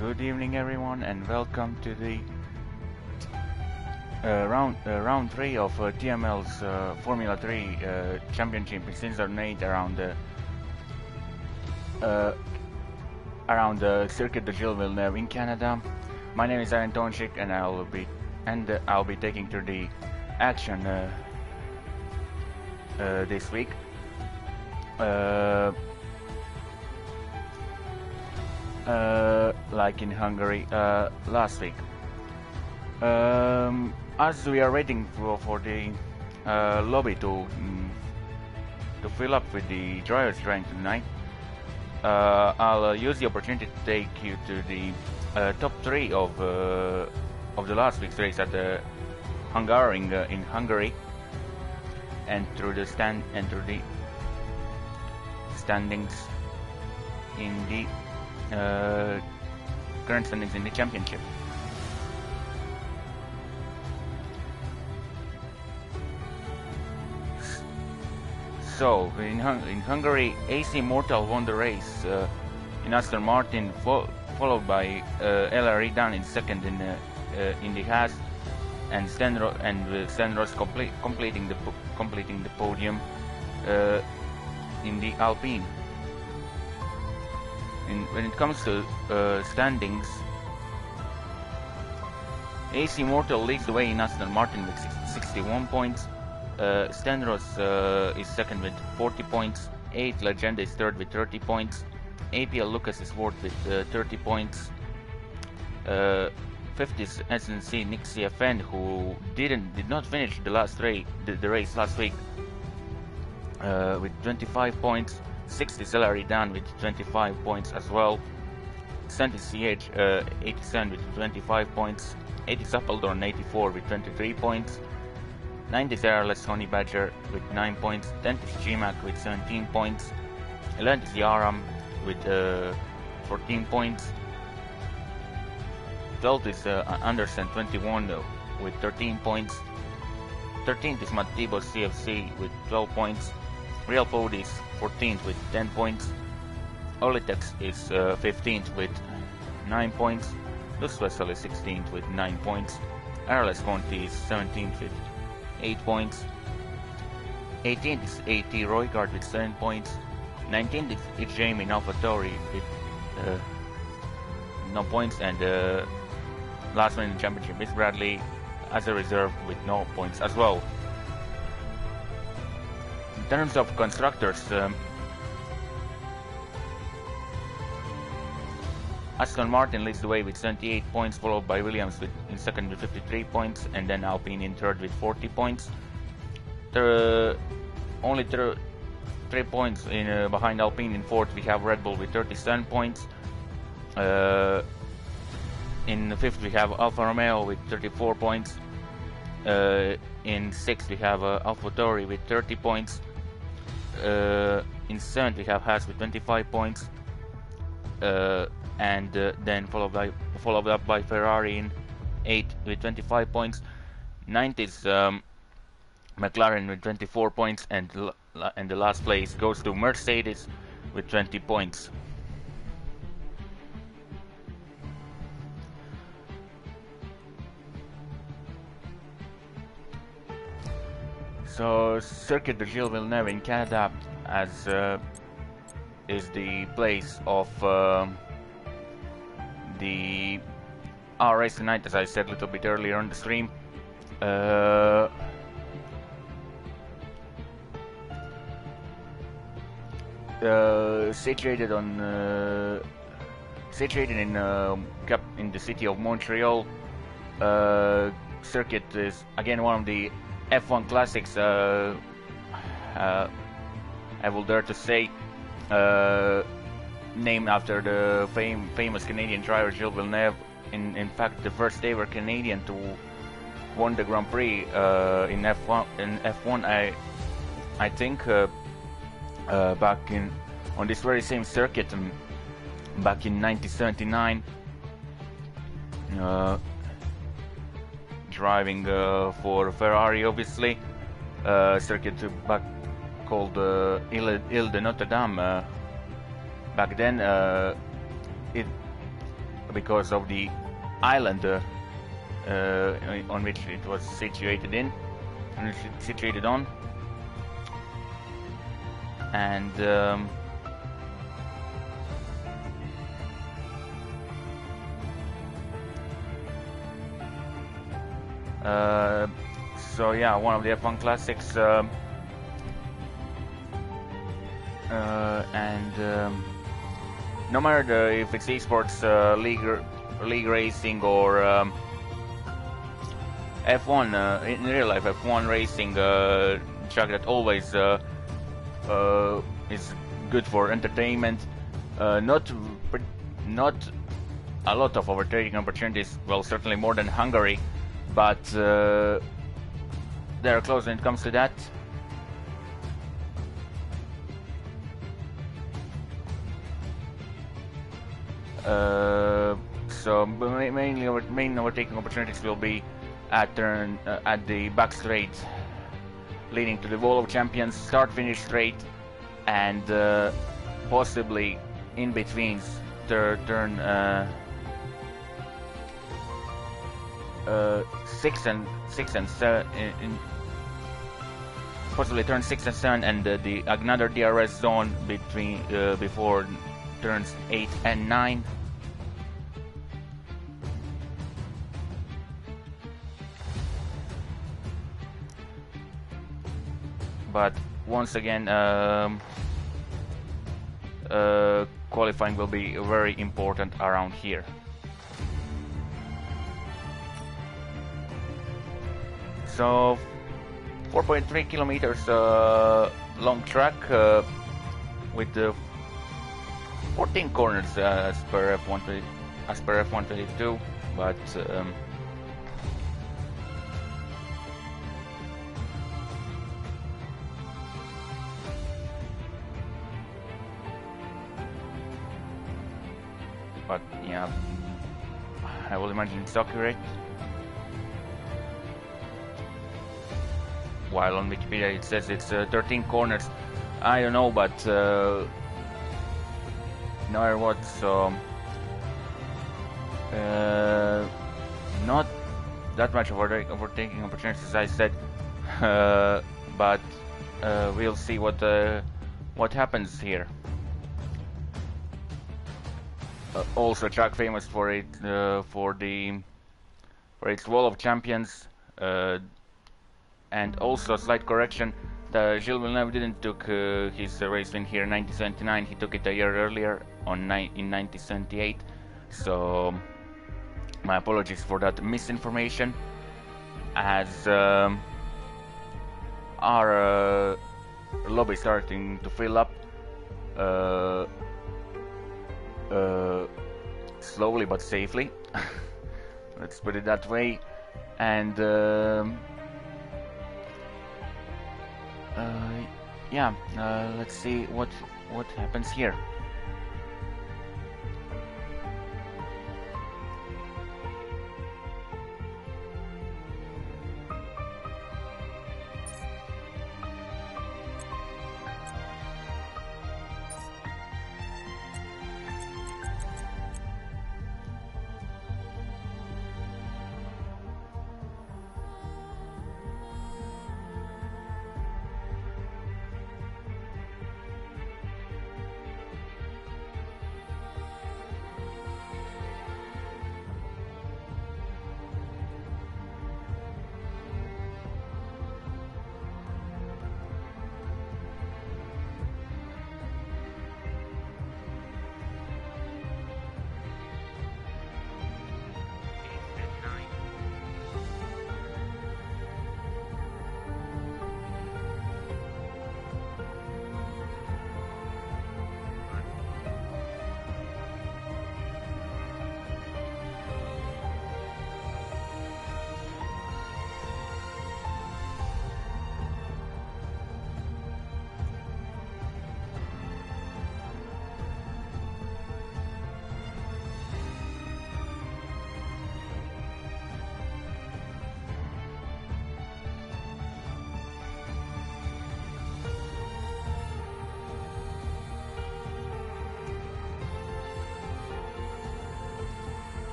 Good evening, everyone, and welcome to the round 3 of TML's Formula 3 Championship Cincinnati around the Circuit de Gilles Villeneuve in Canada. My name is Aaron Tonchik, and I'll be taking to the action this week. Like in Hungary last week. As we are waiting for the lobby to fill up with the drivers trying tonight, I'll use the opportunity to take you to the top 3 of the last week's race at the Hungaroring in Hungary, and through the standings in the current standings in the championship. So in Hungary, AC Mortal won the race in Aston Martin, followed by LRE Dunn in second in the Haas, and Stenros completing the podium in the Alpine. When it comes to standings, AC Mortal leads the way in Aston Martin with 61 points. Stenros is second with 40 points. 8 Legenda is third with 30 points. APL Lucas is fourth with 30 points. Fifth is SNC Nick CFN, who did not finish the race last week with 25 points. 6th is LRE Down with 25 points as well. 7th is CH 87 with 25 points. 8th is Appledorn 84 with 23 points. 9th is Airless Honey Badger with 9 points. 10th is GMAC with 17 points. 11th is Yaram with 14 points. 12th is Anderson 21 with 13 points. 13th is Matibos CFC with 12 points. Real Pod is 14th with 10 points. Olitex is 15th with 9 points. Lusvessel is 16th with 9 points. Airless Conti is 17th with 8 points. 18th is AT Roygaard with 7 points. 19th is Jamie AlphaTauri with no points, and last one in the championship is Bradley as a reserve with no points as well. In terms of constructors, Aston Martin leads the way with 78 points, followed by Williams in second with 53 points, and then Alpine in third with 40 points. Only 3 points behind Alpine. In fourth we have Red Bull with 37 points. In fifth we have Alfa Romeo with 34 points. In sixth we have AlphaTauri with 30 points. In seventh we have Haas with 25 points. And then followed up by Ferrari in 8th with 25 points. 9th is McLaren with 24 points, and the last place goes to Mercedes with 20 points. So Circuit de Gilles Villeneuve in Canada is the place of our race tonight, as I said a little bit earlier on the stream. Situated in the city of Montreal. Circuit is again one of the F1 classics, I will dare to say, named after the famous Canadian driver Gilles Villeneuve. In fact, the first ever Canadian to won the Grand Prix in F1. I think back on this very same circuit back in 1979, driving for Ferrari, obviously. Circuit back called Ile de Notre Dame. Back then, because of the island on which it was situated on, and so yeah, one of the F1 classics, and no matter if it's esports, league racing, or F1, in real life F1 racing, track that always is good for entertainment. Not a lot of overtaking opportunities, well, certainly more than Hungary, but they're close when it comes to that. So main overtaking opportunities will be at the back straight leading to the Wall of Champions, start-finish straight, and possibly in between turn 6 and 7, possibly turn 6 and 7, and another DRS zone between before turns 8 and 9. But once again, qualifying will be very important around here. So 4.3 kilometers long track with 14 corners as per F122, but yeah, I will imagine it's accurate. While on Wikipedia it says it's 13 corners. I don't know, but no matter what, so not that much overtaking opportunities, as I said, but we'll see what happens here. Also, track famous for its Wall of Champions, and also a slight correction: Gilles Villeneuve didn't took his race win here in 1979. He took it a year earlier in 1978. So my apologies for that misinformation. As our lobby is starting to fill up. Slowly but safely, let's put it that way, and yeah, let's see what happens here.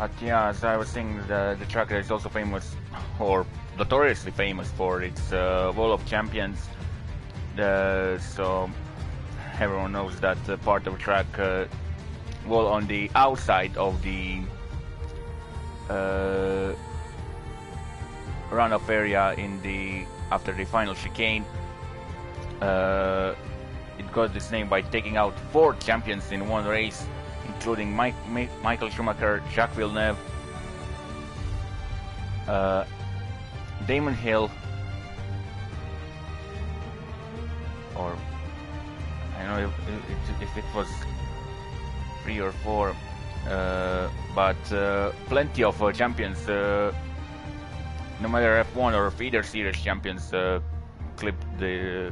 But yeah, as I was saying, the track is also famous, or notoriously famous for its Wall of Champions. So everyone knows that part of the track wall on the outside of the runoff area after the final chicane. It got its name by taking out 4 champions in one race, including Michael Schumacher, Jacques Villeneuve, Damon Hill, or I don't know if it was 3 or 4, but plenty of champions, no matter F1 or feeder series champions, clipped the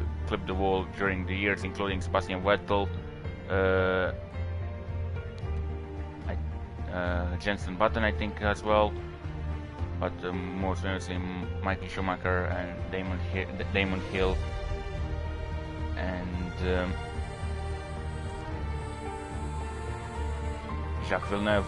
wall during the years, including Sebastian Vettel, Jenson Button, I think, as well, but most famously Michael Schumacher and Damon Hill, and Jacques Villeneuve.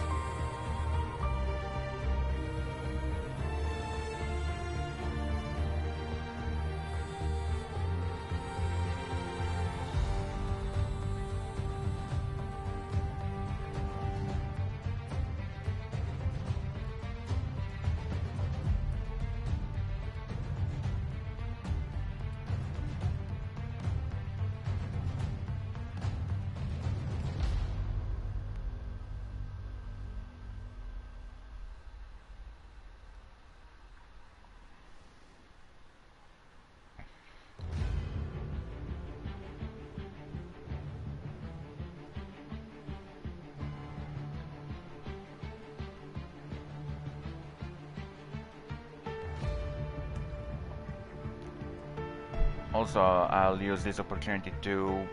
Also, I'll use this opportunity to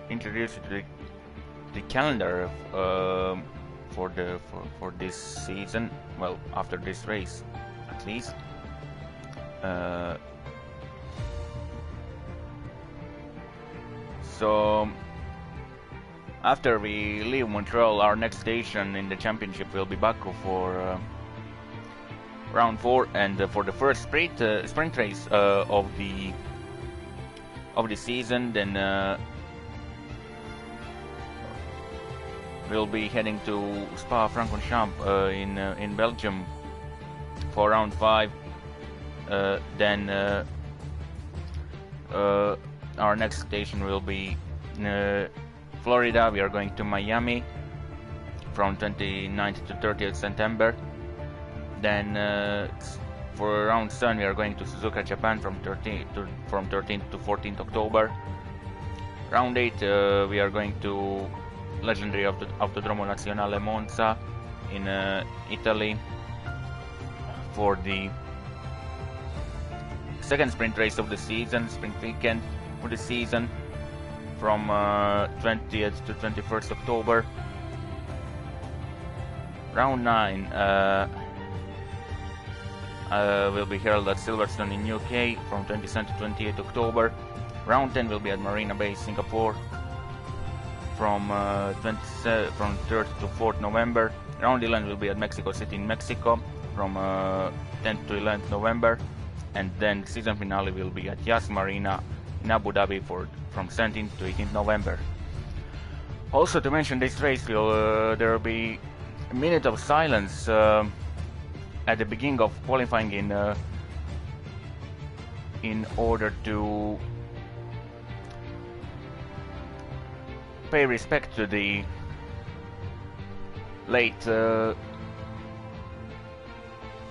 introduce you to the calendar for this season. Well, after this race, at least. So after we leave Montreal, our next station in the championship will be Baku for round 4, and for the first sprint race of the season. Then we'll be heading to Spa-Francorchamps in Belgium for round 5. Then our next station will be Florida. We are going to Miami from 29th to 30th September. Then for round 7 we are going to Suzuka, Japan from 13th to 14th October. Round 8 we are going to legendary Autodromo Nazionale Monza in Italy for the second sprint race of the season, sprint weekend for the season, from 20th to 21st October. Round 9 will be held at Silverstone in UK from 27th to 28th October. Round 10 will be at Marina Bay, Singapore from 3rd to 4th November. Round 11 will be at Mexico City in Mexico from 10th to 11th November. And then the season finale will be at Yas Marina in Abu Dhabi from 17th to 18th November. Also to mention this race, there will be a minute of silence at the beginning of qualifying in order to pay respect to the late to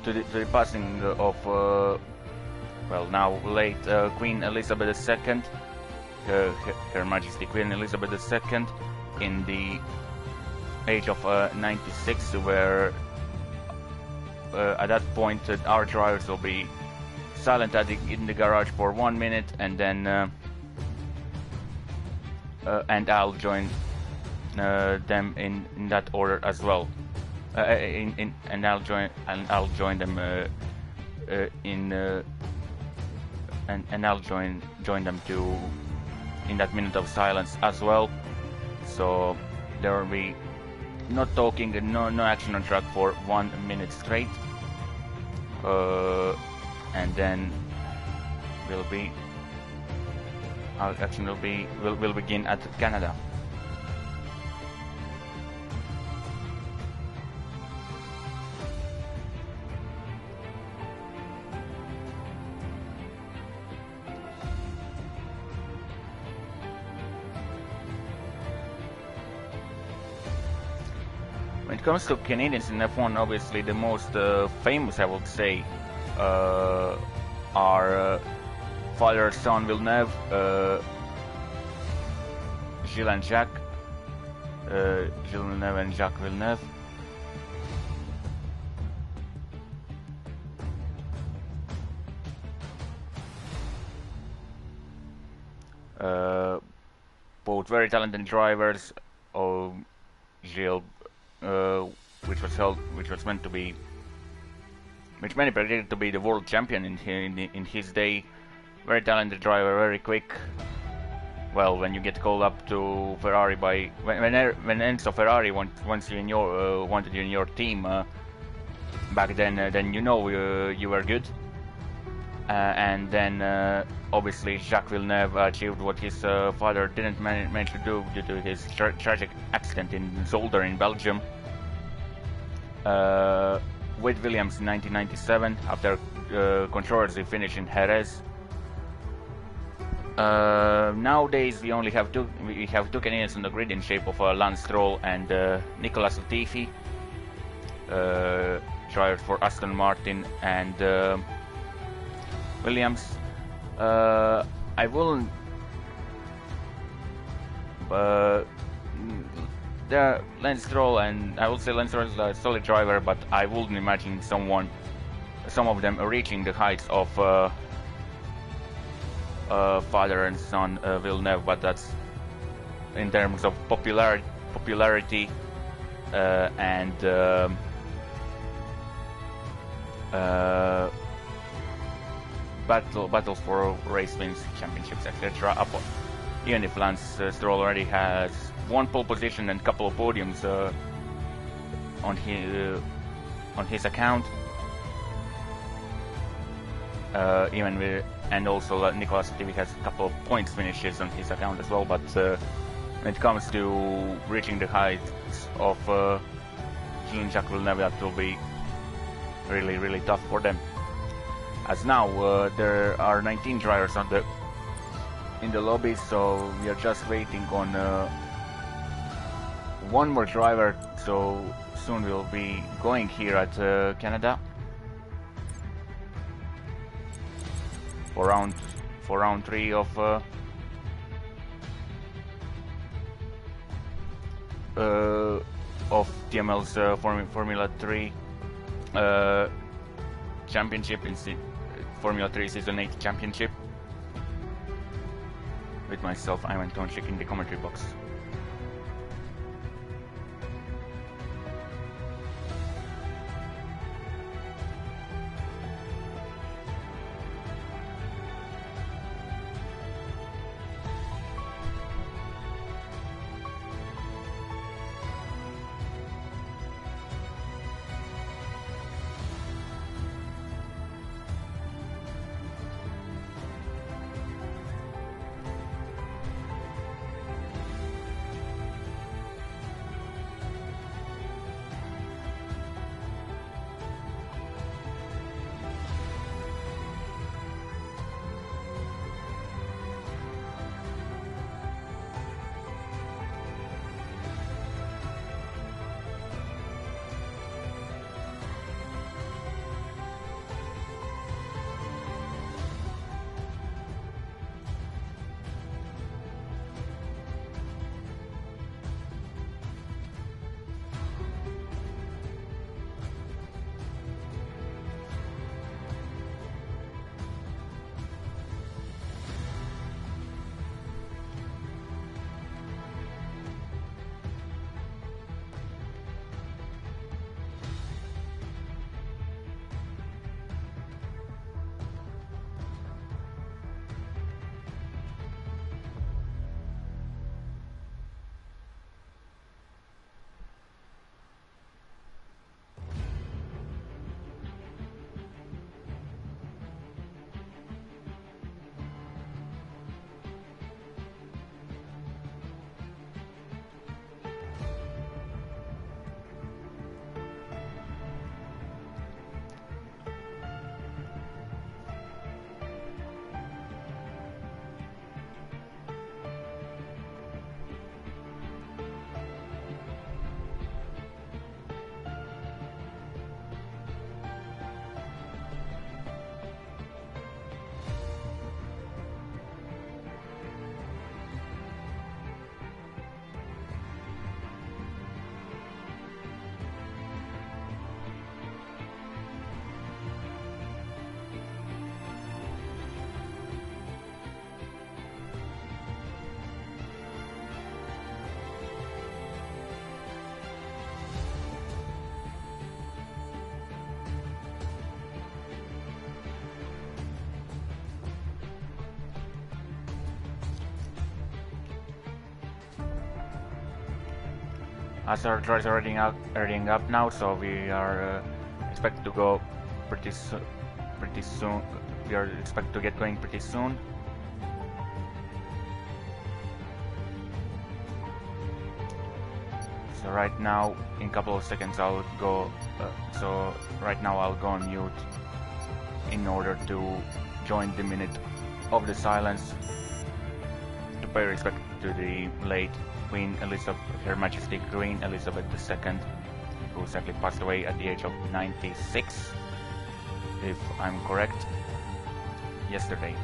the passing of well, now late Queen Elizabeth II, Her Majesty Queen Elizabeth II, in the age of 96, where at that point our drivers will be silent in the garage for 1 minute, and then and I'll join them in that order as well. And I'll join them and I'll join them to in that minute of silence as well. So there will be not talking and no action on track for 1 minute straight. And then our action will begin at Canada. When it comes to Canadians in F1, obviously the most famous, I would say, are father-son Villeneuve, Gilles and Jacques, Gilles Villeneuve and Jacques Villeneuve. Both very talented drivers. Gilles, which was meant to be, which many predicted to be the world champion in his day. Very talented driver, very quick. Well, when you get called up to Ferrari by when Enzo Ferrari wanted you in your team back then you know you were good. And then obviously Jacques Villeneuve achieved what his father didn't manage to do due to his tragic accident in Zolder in Belgium. With Williams in 1997 after controversy finish in Jerez. Nowadays we only have two Canadians on the grid in shape of Lance Stroll and Nicolas Latifi, drivers for Aston Martin and Williams. I wouldn't. Lance Stroll, and I would say Lance Stroll is a solid driver, but I wouldn't imagine some of them reaching the heights of father and son Villeneuve. But that's in terms of popularity and battles for race wins, championships, etc. Even if Lance Stroll already has one pole position and couple of podiums on his account, and also Nicolas Latifi has a couple of points finishes on his account as well. But when it comes to reaching the heights of Jean-Jacques Villeneuve, that will be really, really tough for them. As now there are 19 drivers in the lobby, so we are just waiting on one more driver. So soon we'll be going here at Canada for round 3 of TML's Formula 3 championship in Formula 3 Season 8 championship. With myself, Ivan Tonchik, in the commentary box. As our cars are reading up now, so we are expected to go pretty soon. We are expected to get going pretty soon. So right now, in a couple of seconds, I'll go. So right now, I'll go on mute in order to join the minute of the silence to pay respect to the late Queen Elizabeth, Her Majesty Queen Elizabeth II, who sadly passed away at the age of 96, if I'm correct, yesterday.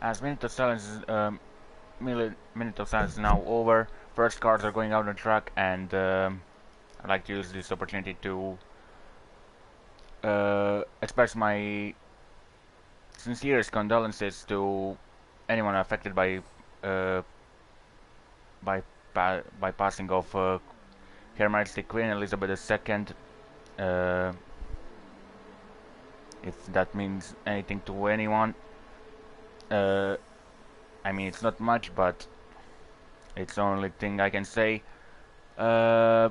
As minute of silence is now over, first cars are going out on the track, and I'd like to use this opportunity to express my sincerest condolences to anyone affected by passing of Her Majesty Queen Elizabeth II. If that means anything to anyone. I mean, it's not much, but it's the only thing I can say. Yeah,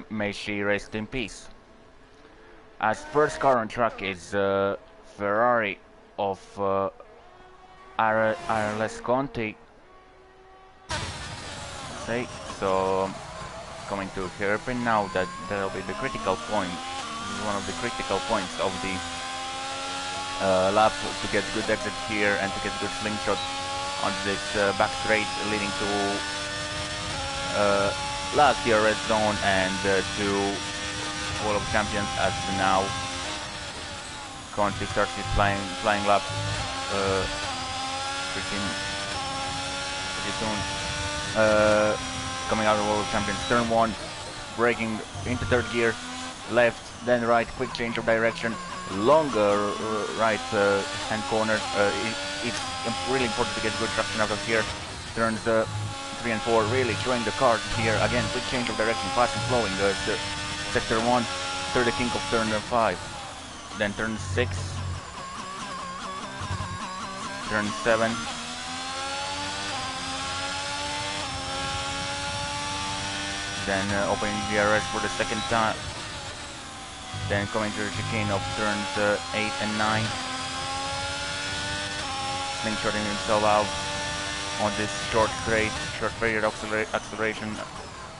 may she rest in peace. As first car on track is Ferrari of RLS Conti. So coming to hairpin now, that'll be the critical point. This is one of the critical points of the lap to get good exit here and to get good slingshot on this back straight leading to last year red zone and to Wall of Champions, as now Conti starts his flying lap pretty soon. Coming out of World Champions, turn 1, braking into third gear, left, then right, quick change of direction, longer right hand corner. It's really important to get good traction out of here. Turns 3 and 4, really showing the card here. Again, quick change of direction, fast and flowing. Sector 1, third kink of turn 5, then turn 6, turn 7. then opening DRS for the second time, then coming to the chicane of turns 8 and 9, slingshotting himself out on this short period acceleration,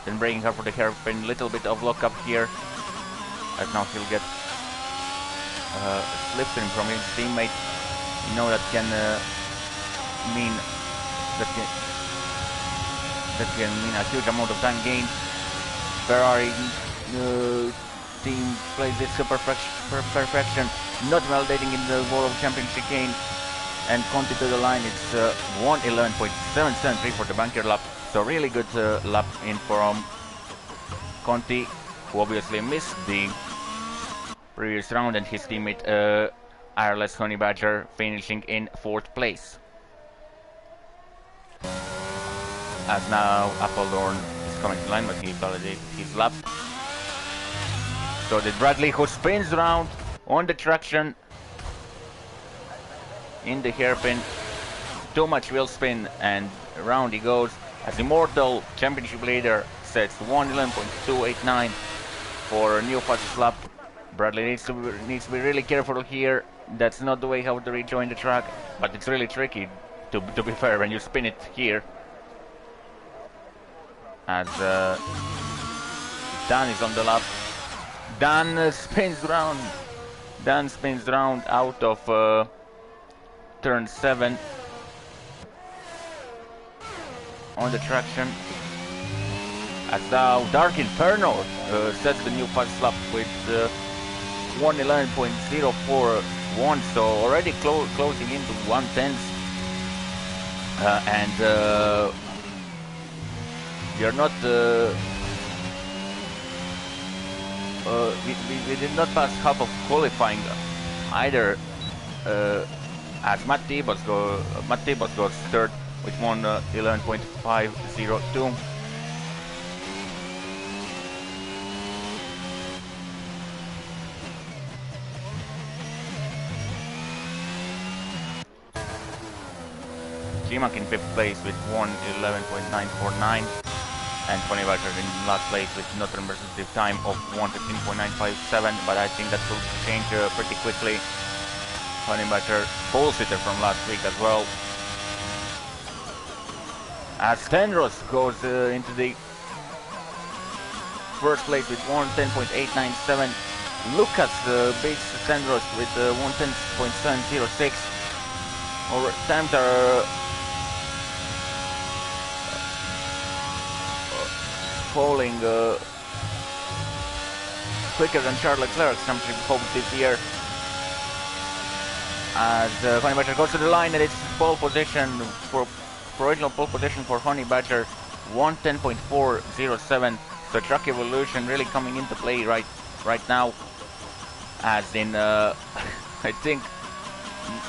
then braking hard for the hairpin, little bit of lock up here, as now he'll get slipstream from his teammate. You know that can mean a huge amount of time gain. Ferrari team plays this to perfection, not validating in the World Champion chicane, and Conti to the line. It's 1:11.773 for the bunker lap, so really good lap in from Conti, who obviously missed the previous round, and his teammate Ireless Honey Badger finishing in 4th place. As now Appledorn is coming to line, but he validated his lap. So did Bradley, who spins around on the traction in the hairpin. Too much wheel spin, and around he goes as Immortal championship leader sets 1:11.289 for a new fastest lap. Bradley needs to be really careful here. That's not the way how to rejoin the track, but it's really tricky to be fair when you spin it here. As Dan is on the lap. Dan spins round. Dan spins round out of turn 7 on the traction. As now Dark Inferno sets the new fast lap with 1:11.041, so already closing into 1/10. And we are not. We did not pass half of qualifying either. As Matt Tebas goes third with 1:11.502. G-Mac in 5th place with 1:11.949, and Tony Badger in last place with not representative time of 1:15.957, but I think that will change pretty quickly. Tony Badger, pole sitter from last week as well. As Stenros goes into the 1st place with 1:10.897. Lucas beats Stenros with 1:10.706. Our times are falling quicker than Charles Leclerc's championship hopes this year. As Honey Badger goes to the line, and it's pole position for original pole position for Honey Badger, 1:10.407. So track evolution really coming into play right now. As in, I think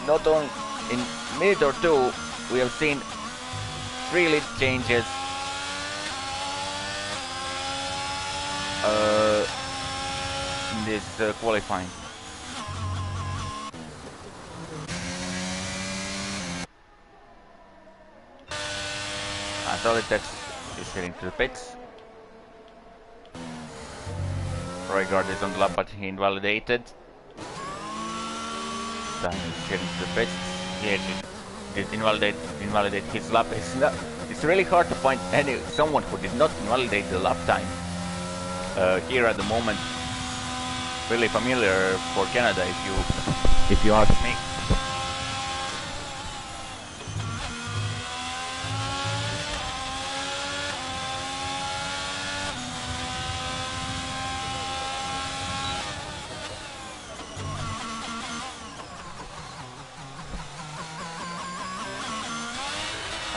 not only in minute or two we have seen 3 lead changes. In this qualifying. Solitex is heading to the pits. Roygard is on the lap, but he invalidated. Then he's heading to the pits. He did invalidate his lap. It's really hard to find someone who did not invalidate the lap time here at the moment. Really familiar for Canada, if you ask me.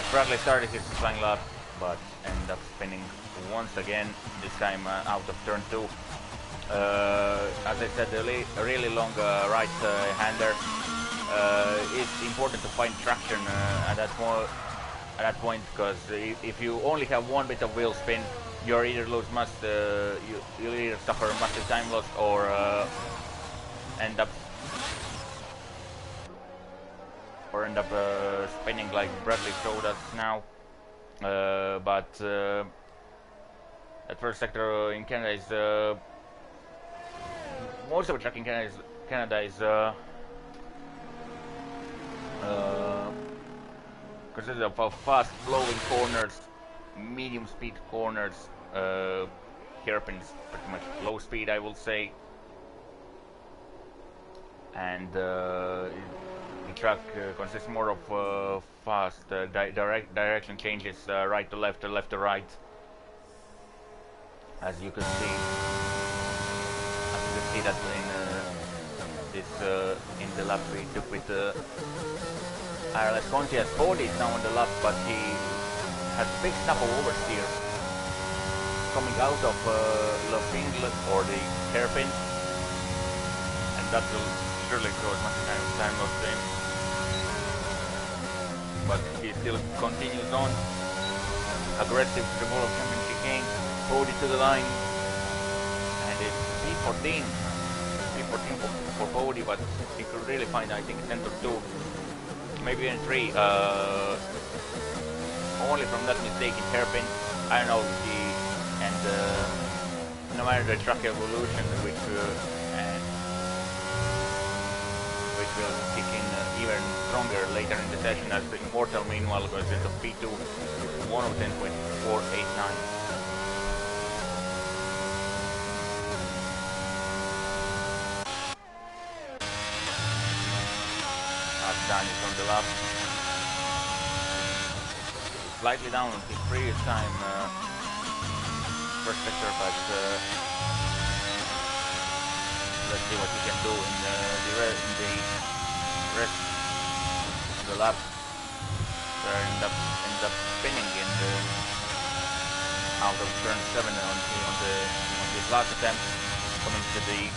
Bradley started his flying lap, but ended up spinning once again, this time out of turn 2. As I said, a really long right-hander. It's important to find traction at that point, because if you only have one bit of wheel spin, you'll either you'll either suffer massive time loss or end up spinning like Bradley showed us now. But That first sector in Canada is most of the track in Canada is consisted of fast flowing corners, medium speed corners, hairpins, pretty much low speed, I will say. And the track consists more of fast direction changes, right to left right, as you can see. That in the lap we took with RLS. Conti has 40 now on the lap, but he has big snap of oversteer coming out of Le Pingle or the hairpin, and that will surely cause much time lost in. But he still continues on, aggressive to the World Championship game, 40 to the line, and it's P14 for Bodie, but he could really find, I think, center 2, maybe even 3, only from that mistake in hairpin. I don't know, no matter the track evolution, which will kick in even stronger later in the session, as the Immortal meanwhile goes into P2 with 1:10.489. Dan is on the lap, slightly down on his previous time, first sector, but let's see what he can do in the rest of the lap. So end up spinning in the out of turn 7 on his last attempt, coming to the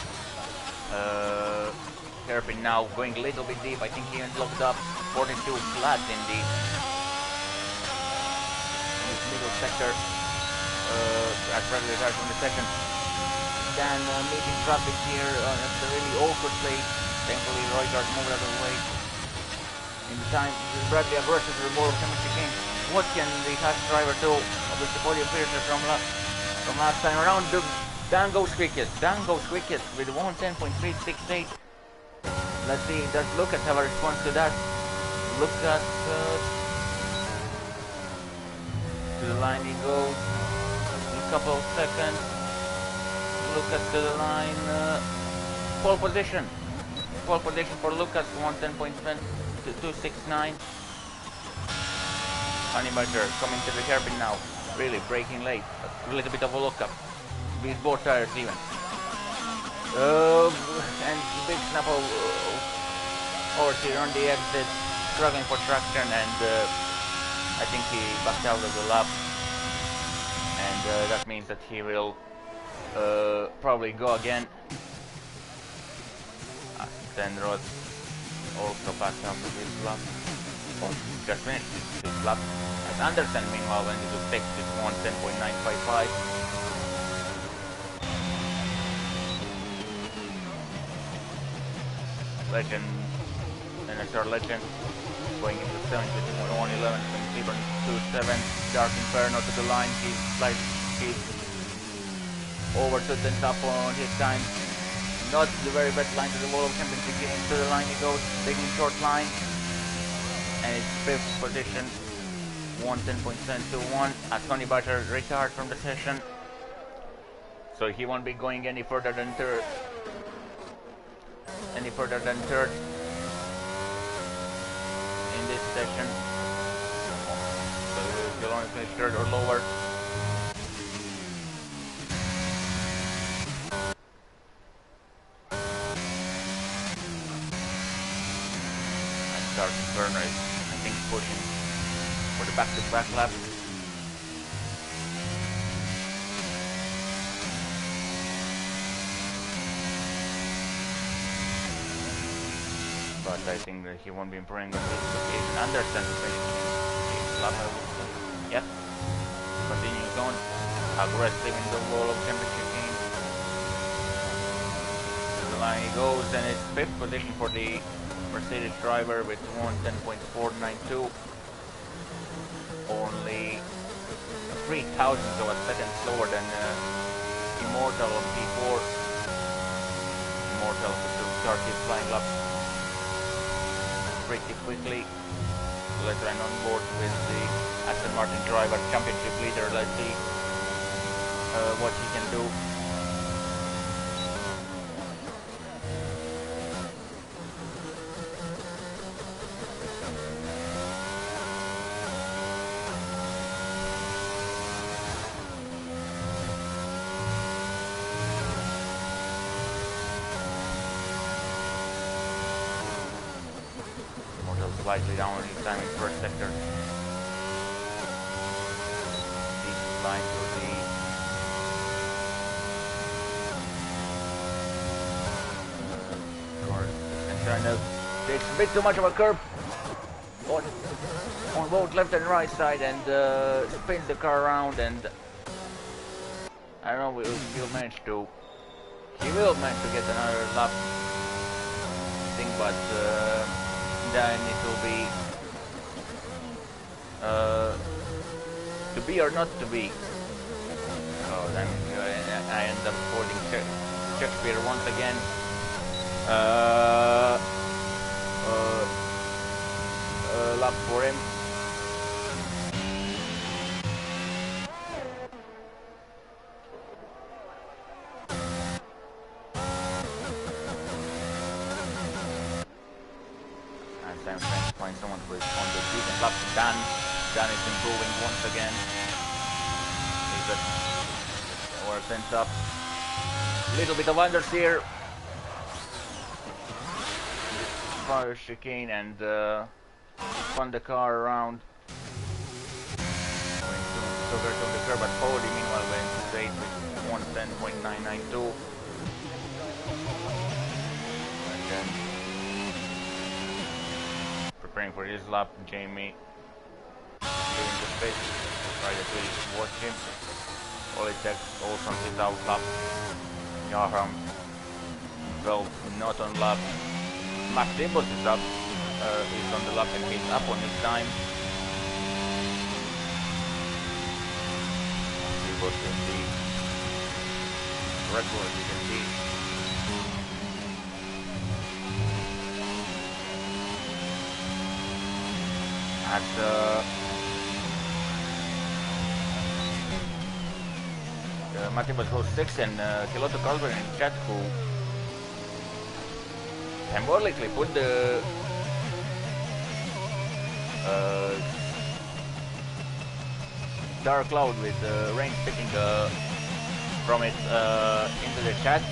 hairpin now, going a little bit deep. I think he even locked up 42 flat in this middle sector. As Bradley starts on the second. Dan meeting traffic here at the really awkward place. Thankfully, Roygaard moved out of the way. In the time, Bradley versus the World Championship game. What can the Haas driver do? Obviously, podium finisher from last time around. Dan goes quickest. With 1:10.368. Let's see, does Lucas have a response to that? Lucas to the line he goes. In a couple of seconds. Lucas to the line. Pole position for Lucas, 1:10.269. Honeybutter coming to the hairpin now. Really breaking late. A little bit of a lookup. With both tires even. And big snap of oversteer on the exit, struggling for traction, and I think he backed out of the lap, and that means that he will probably go again. Then Roth also backed out of his lap. Oh, just finished his lap. As Anderson meanwhile went into 6th with 1:10.955. Legend, NSR Legend, going into 7th with 1:11, and Cleburne 2:7. Dark Inferno to the line, he's over to the top on his time. Not the very best line to the World Championship game. To the line he goes, taking short line, and it's 5th position, 1:10.721. As Tony Butter retired from the session, so he won't be going any further than third. In this session, so he'll only finish third or lower. And Sergeant Werner is, I think, pushing for the back-to-back lap. But I think that he won't be improving on this occasion. Anderson finishing his lap, I would say. Yep. Continues on. Aggressive in the World Championship game. To the line he goes, and it's 5th position for the Mercedes driver with 1:10.492. Only a 0.3 of a second slower than Immortal on P4. Immortal started flying laps pretty quickly. Let's run on board with the Aston Martin driver, championship leader. Let's see what he can do. Slightly down in time in first sector. Deep line to the course. Concerned that takes a bit too much of a curve on both left and right side, and spins the car around, and I don't know if he'll manage to. He will manage to get another lap thing, but then it will be to be or not to be. So then I end up boarding Shakespeare once again. Lap for him. I'm trying to find someone who is on the decent lap. Dan is improving once again. He's at or sent up. Little bit of understeer. Fire chicane and spun the car around. Going to on the curb at 40. Meanwhile, went straight with 110.992. And then preparing for his lap, Jamie doing the split. Riders will watch him. Olitek also on his out lap. Yahram well not on lap. Max Dimbos is up, is on the lap and he's up on his time. Dimbos in the record, you can see. As Matibas goes 6 and Kiloto Calvert in chat who symbolically put the dark cloud with rain spitting from it into the chat.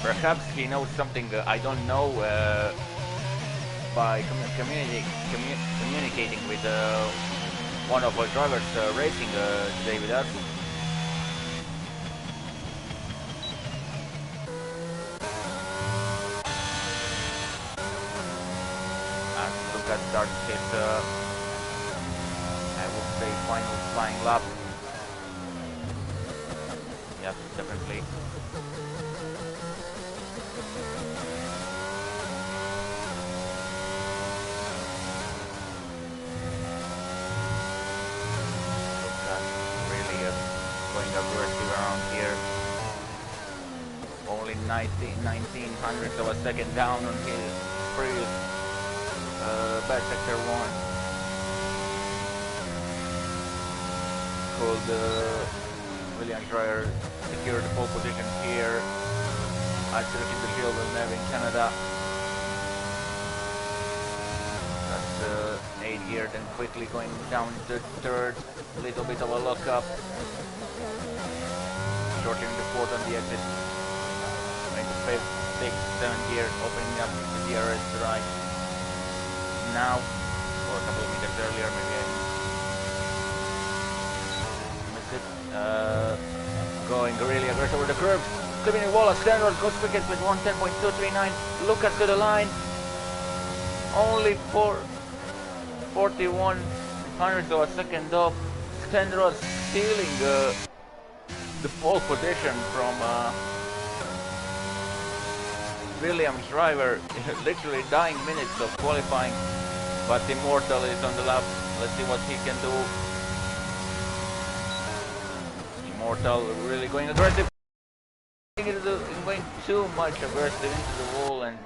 Perhaps he knows something I don't know by communicating with one of our drivers racing today with us. And look at start his, I would say, final flying lap. Yes, definitely. Aggressive around here. Only 1900ths of a second down on his previous bad sector 1. Could William Dreyer secure the pole position here at Circuit de Villeneuve in Canada. That's 8 gear, then quickly going down to third. A little bit of a lock up. Shortening the fourth on the exit. Going to 5th, 6th, 7th gear, opening up the DRS right now, or a couple of meters earlier, maybe I missed it. Going really aggressive over the curve. Clipping the wall as Stenros goes quickest with 110.239. Lucas to the line. Only 41 hundredths of a second off. Stenros stealing the pole position from Williams driver. Literally dying minutes of qualifying, but Immortal is on the lap Let's see what he can do. Immortal really going aggressive. Going too much aggressive into the wall and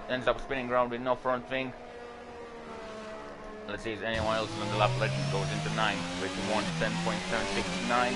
ends up spinning around with no front wing. Let's see if anyone else on the lap. Legend goes into 9 with 110.769.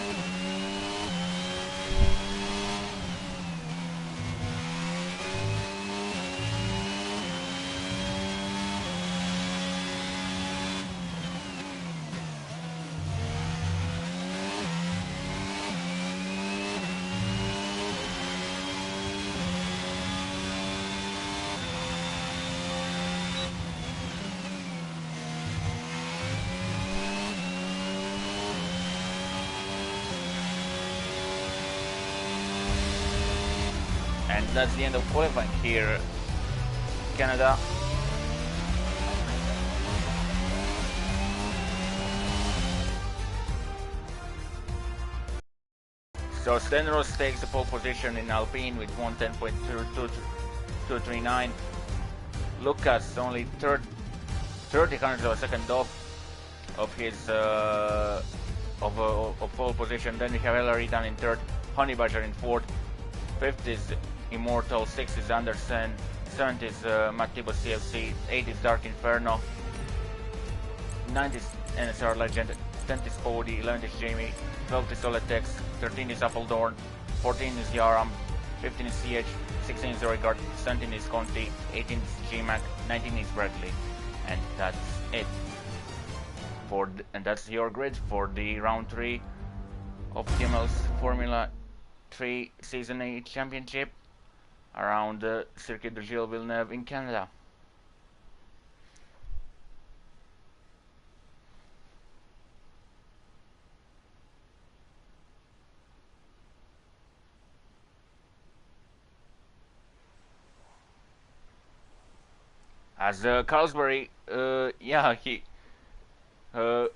And that's the end of qualifying here, Canada. So Stenros takes the pole position in Alpine with 110.239. Lucas only 30 hundredths of a second off of his of pole position. Then we have Ellery down in third, Honeybadger in fourth, fifth is Immortal, 6th is Anderson, 7th is Matt Thibault CFC, 8th is Dark Inferno, 9th is NSR Legend, 10th is Pody, 11th is Jamie, 12th is Soletex, 13th is Appledorn, 14th is Yaram, 15th is CH, 16th is Oregard, 17th is Conti, 18th is GMAC, 19th is Bradley, and that's it. And that's your grid for the round 3 of TML's Formula 3 Season 8 Championship around Circuit de Gilles Villeneuve in Canada. As Carlsberry, yeah, he well,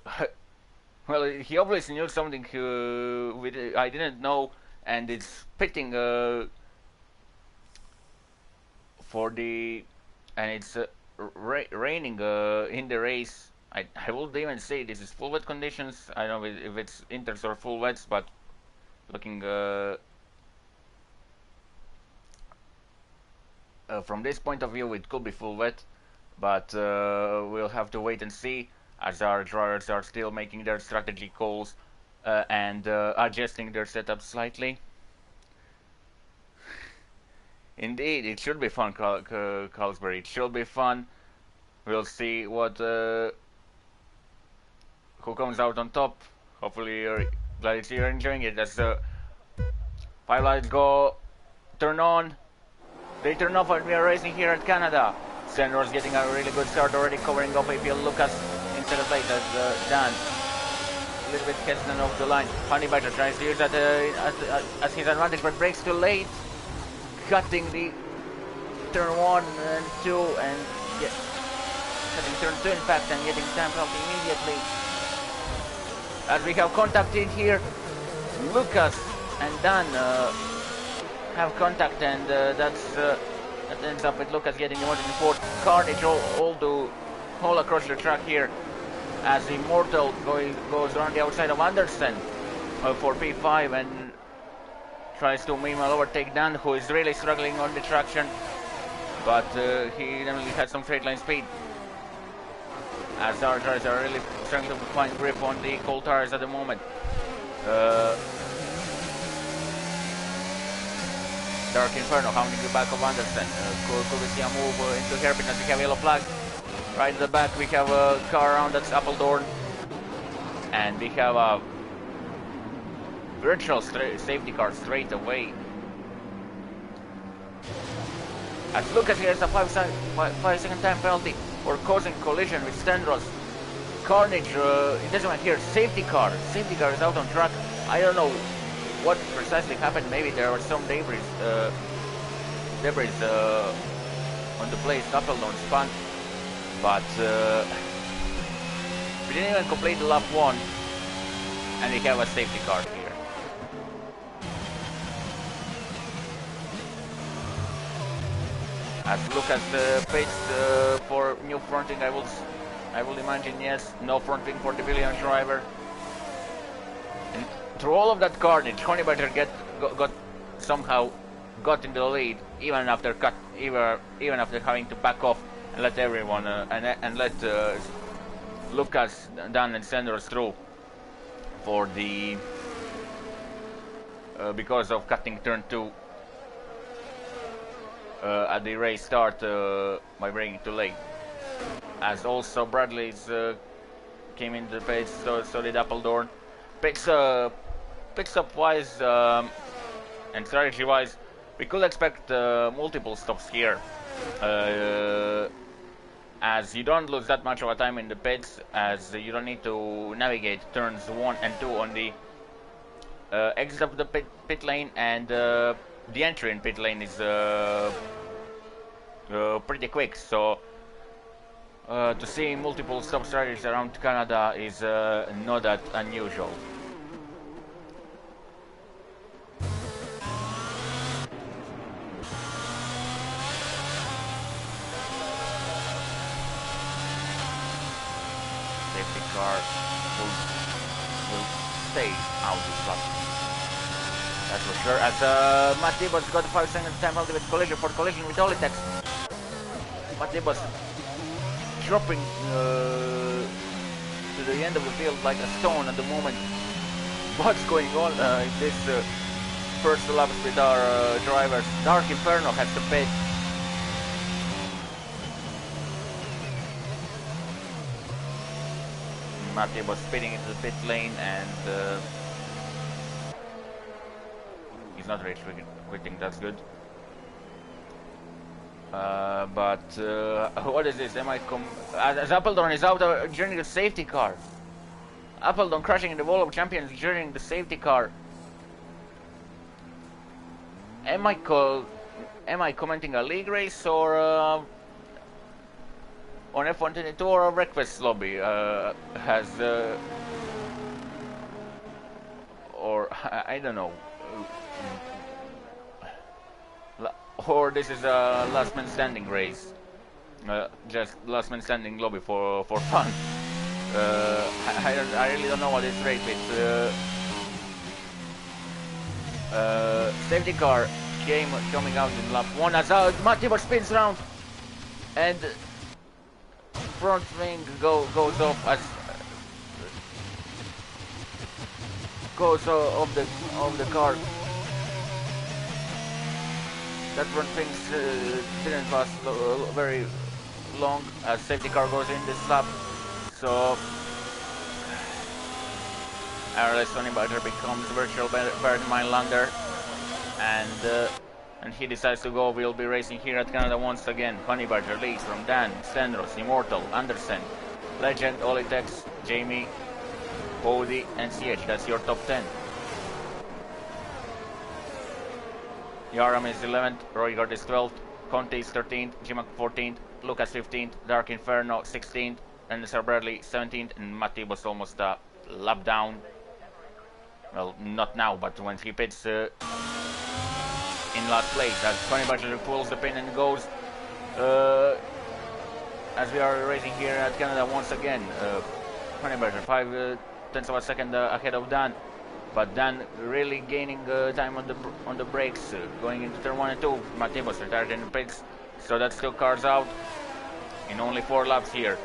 he obviously knew something I didn't know, and it's pitting for the, and it's raining in the race. I would even say this is full wet conditions. I don't know if it's inters or full wets, but looking from this point of view, it could be full wet, but we'll have to wait and see, as our drivers are still making their strategy calls and adjusting their setup slightly. Indeed, it should be fun, Carlsberry. It should be fun. We'll see what who comes out on top. Hopefully, you're glad you're enjoying it. As the 5 lights go turn on, they turn off, and we are racing here at Canada. Senror's getting a really good start already, covering off APL Lucas instead of late as Dan. A little bit hesitant off the line. Honeybadger tries to use that as his advantage, but breaks too late, cutting the turn 1 and 2, and cutting turn 2 in fact, and getting time penalty immediately. As we have contact in here, Lucas and Dan have contact, and that ends up with Lucas getting the 104. Carnage all across the track here, as Immortal goes around the outside of Anderson for P5 and tries to meanwhile overtake Dan, who is really struggling on the traction, but he definitely had some straight line speed, as our drivers are really struggling to find grip on the cold tires at the moment. Dark Inferno hounding the back of Anderson. Could we see a move into hairpin as we have yellow flag? Right at the back we have a car around, that's Appledorn. And we have a virtual safety car straight away. As Lucas here's a 5-second time penalty for causing collision with Stenros. Carnage, it doesn't matter here, safety car is out on track. I don't know what precisely happened. Maybe there was some debris on the place Appledorn spun, but we didn't even complete the lap 1, and we have a safety car here. As Lucas paid for new fronting, I I will imagine, yes. No front wing for the Williams driver. And through all of that carnage, Honeybadger somehow got in the lead, even after having to back off and let everyone and let Lucas, Dan, and Senderos through for the because of cutting turn 2 at the race start by braking too late. As also Bradley's came into the pace, so did Appledorn. Picks up wise and strategy wise, we could expect multiple stops here, as you don't lose that much of a time in the pits, as you don't need to navigate turns 1 and 2 on the exit of the pit lane, and the entry in pit lane is pretty quick. So to see multiple stop strategies around Canada is not that unusual. Safety car will stay out this lap. That's for sure. As Matt Dibos got 5 seconds time penalty with collision with Olitex. Matt Dibos dropping to the end of the field like a stone at the moment. What's going on in this first laps with our drivers? Dark Inferno has to pit. Matthew was spitting into the pit lane, and he's not really quitting. That's good. But what is this? As Appledorn is out during the safety car. Appledorn crashing in the wall of champions during the safety car. Am I commenting a league race or on F122 or a breakfast lobby? Has or I don't know. Or this is a last man standing race, just last man standing lobby for fun. I really don't know what this race is. Safety car coming out in lap 1 as Matibor spins round, and front wing goes off as goes off the car. That front wing didn't last very long as safety car goes in this lap. So RLS Honeybadger becomes virtual Bergman Lander, and he decides to go. We'll be racing here at Canada once again. Honeybadger leads from Dan, Stenros, Immortal, Andersen, Legend, Olitex, Jamie, Cody, and CH. That's your top 10. Yaram is 11th, Roygard is 12th, Conte is 13th, Jimak 14th, Lucas 15th, Dark Inferno 16th, and Sir Bradley 17th, and Matti was almost a lap down. Well, not now, but when he pits in last place, as Honeybadger pulls the pin and goes, as we are racing here at Canada once again. Honeybadger 5/10 of a second ahead of Dan. But Dan really gaining time on the brakes, going into turn 1 and 2. Matibos retired in the pits, so that's 2 cars out in only 4 laps here.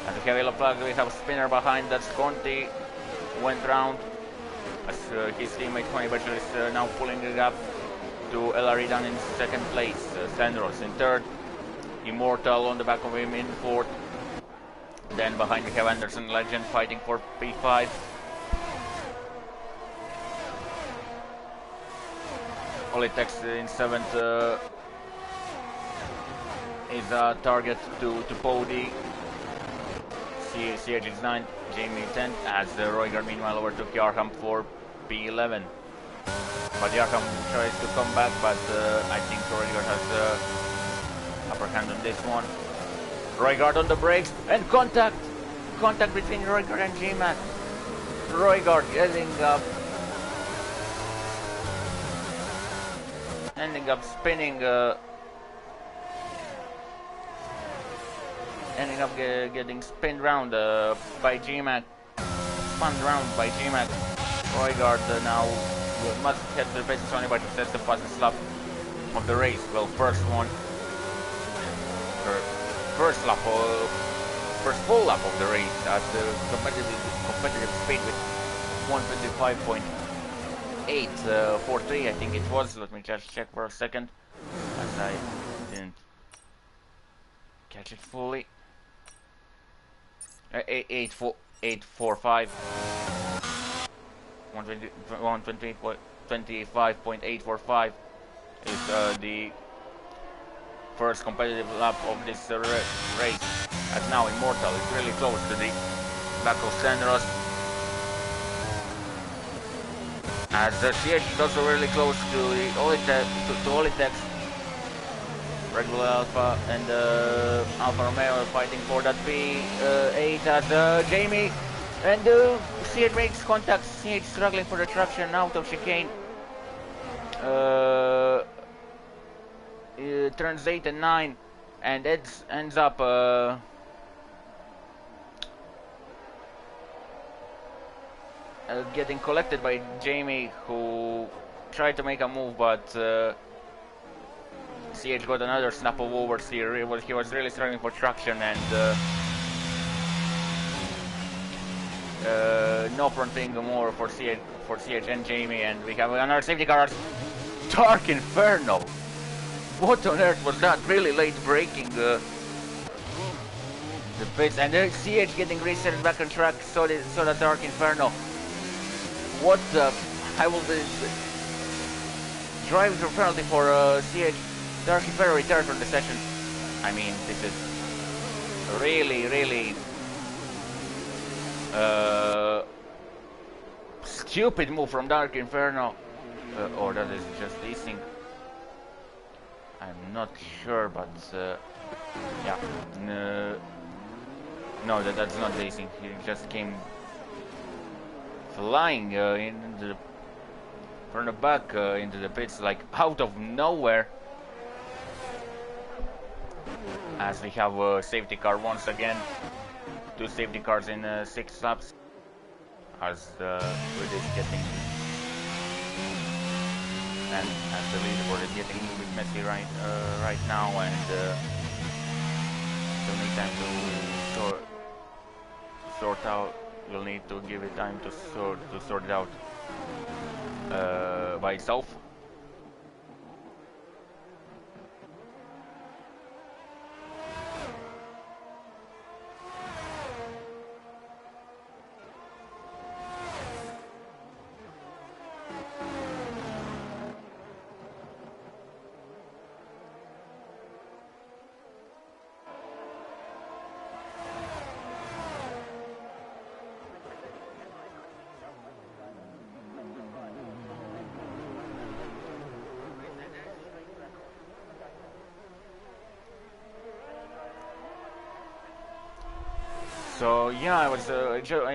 At the heavy yellow flag, we have spinner behind. That's Conti. Went round as his teammate Honeybadger is now pulling the gap to LRE down in 2nd place. Sandros in 3rd. Immortal on the back of him in 4th. Then behind we have Anderson Legend fighting for P5. Olitex in 7th is a target to Pody. CH is 9th, Jamie 10th, as Roygard meanwhile overtook Yarham for P11. But Yarham tries to come back, but I think Roygard has upper hand on this one. Roygard on the brakes, and contact between Roygard and G-Mac. Roygard ending up spinning ending up getting spinned round by G-Mac. Spun round by G-Mac. Roigard now must head to the bases only, but that's the fastest lap of the race. Well, first one. First lap, first full lap of the race at the competitive speed with 125.843, I think it was. Let me just check for a second, as I didn't catch it fully. 845, 125.845 is the first competitive lap of this race. As now Immortal is really close to the back of Sandros. As CH is also really close to the Olitex. Red Bull Alpha and Alfa Romeo are fighting for that P8 as Jamie and CH makes contact. CH struggling for the traction out of chicane. Turns 8 and 9 and ends up getting collected by Jamie, who tried to make a move, but CH got another snap of overs here. He was really struggling for traction, and no front thing more for CH and Jamie, and we have another safety car. Dark Inferno! What on earth was that? Really late braking the pits, and CH getting reset back on track. So that Dark Inferno. What the? I will drive through penalty for CH. Dark Inferno retired from the session. I mean, this is really stupid move from Dark Inferno, or that is just desync. I'm not sure, but yeah, no, that's not desync. He just came flying from the back into the pits, like out of nowhere. As we have a safety car once again, 2 safety cars in 6 laps. As with this getting, and as the leaderboard is getting a little bit messy right now, and still need time to sort out. We'll need to give it time to sort it out by itself. So yeah, I was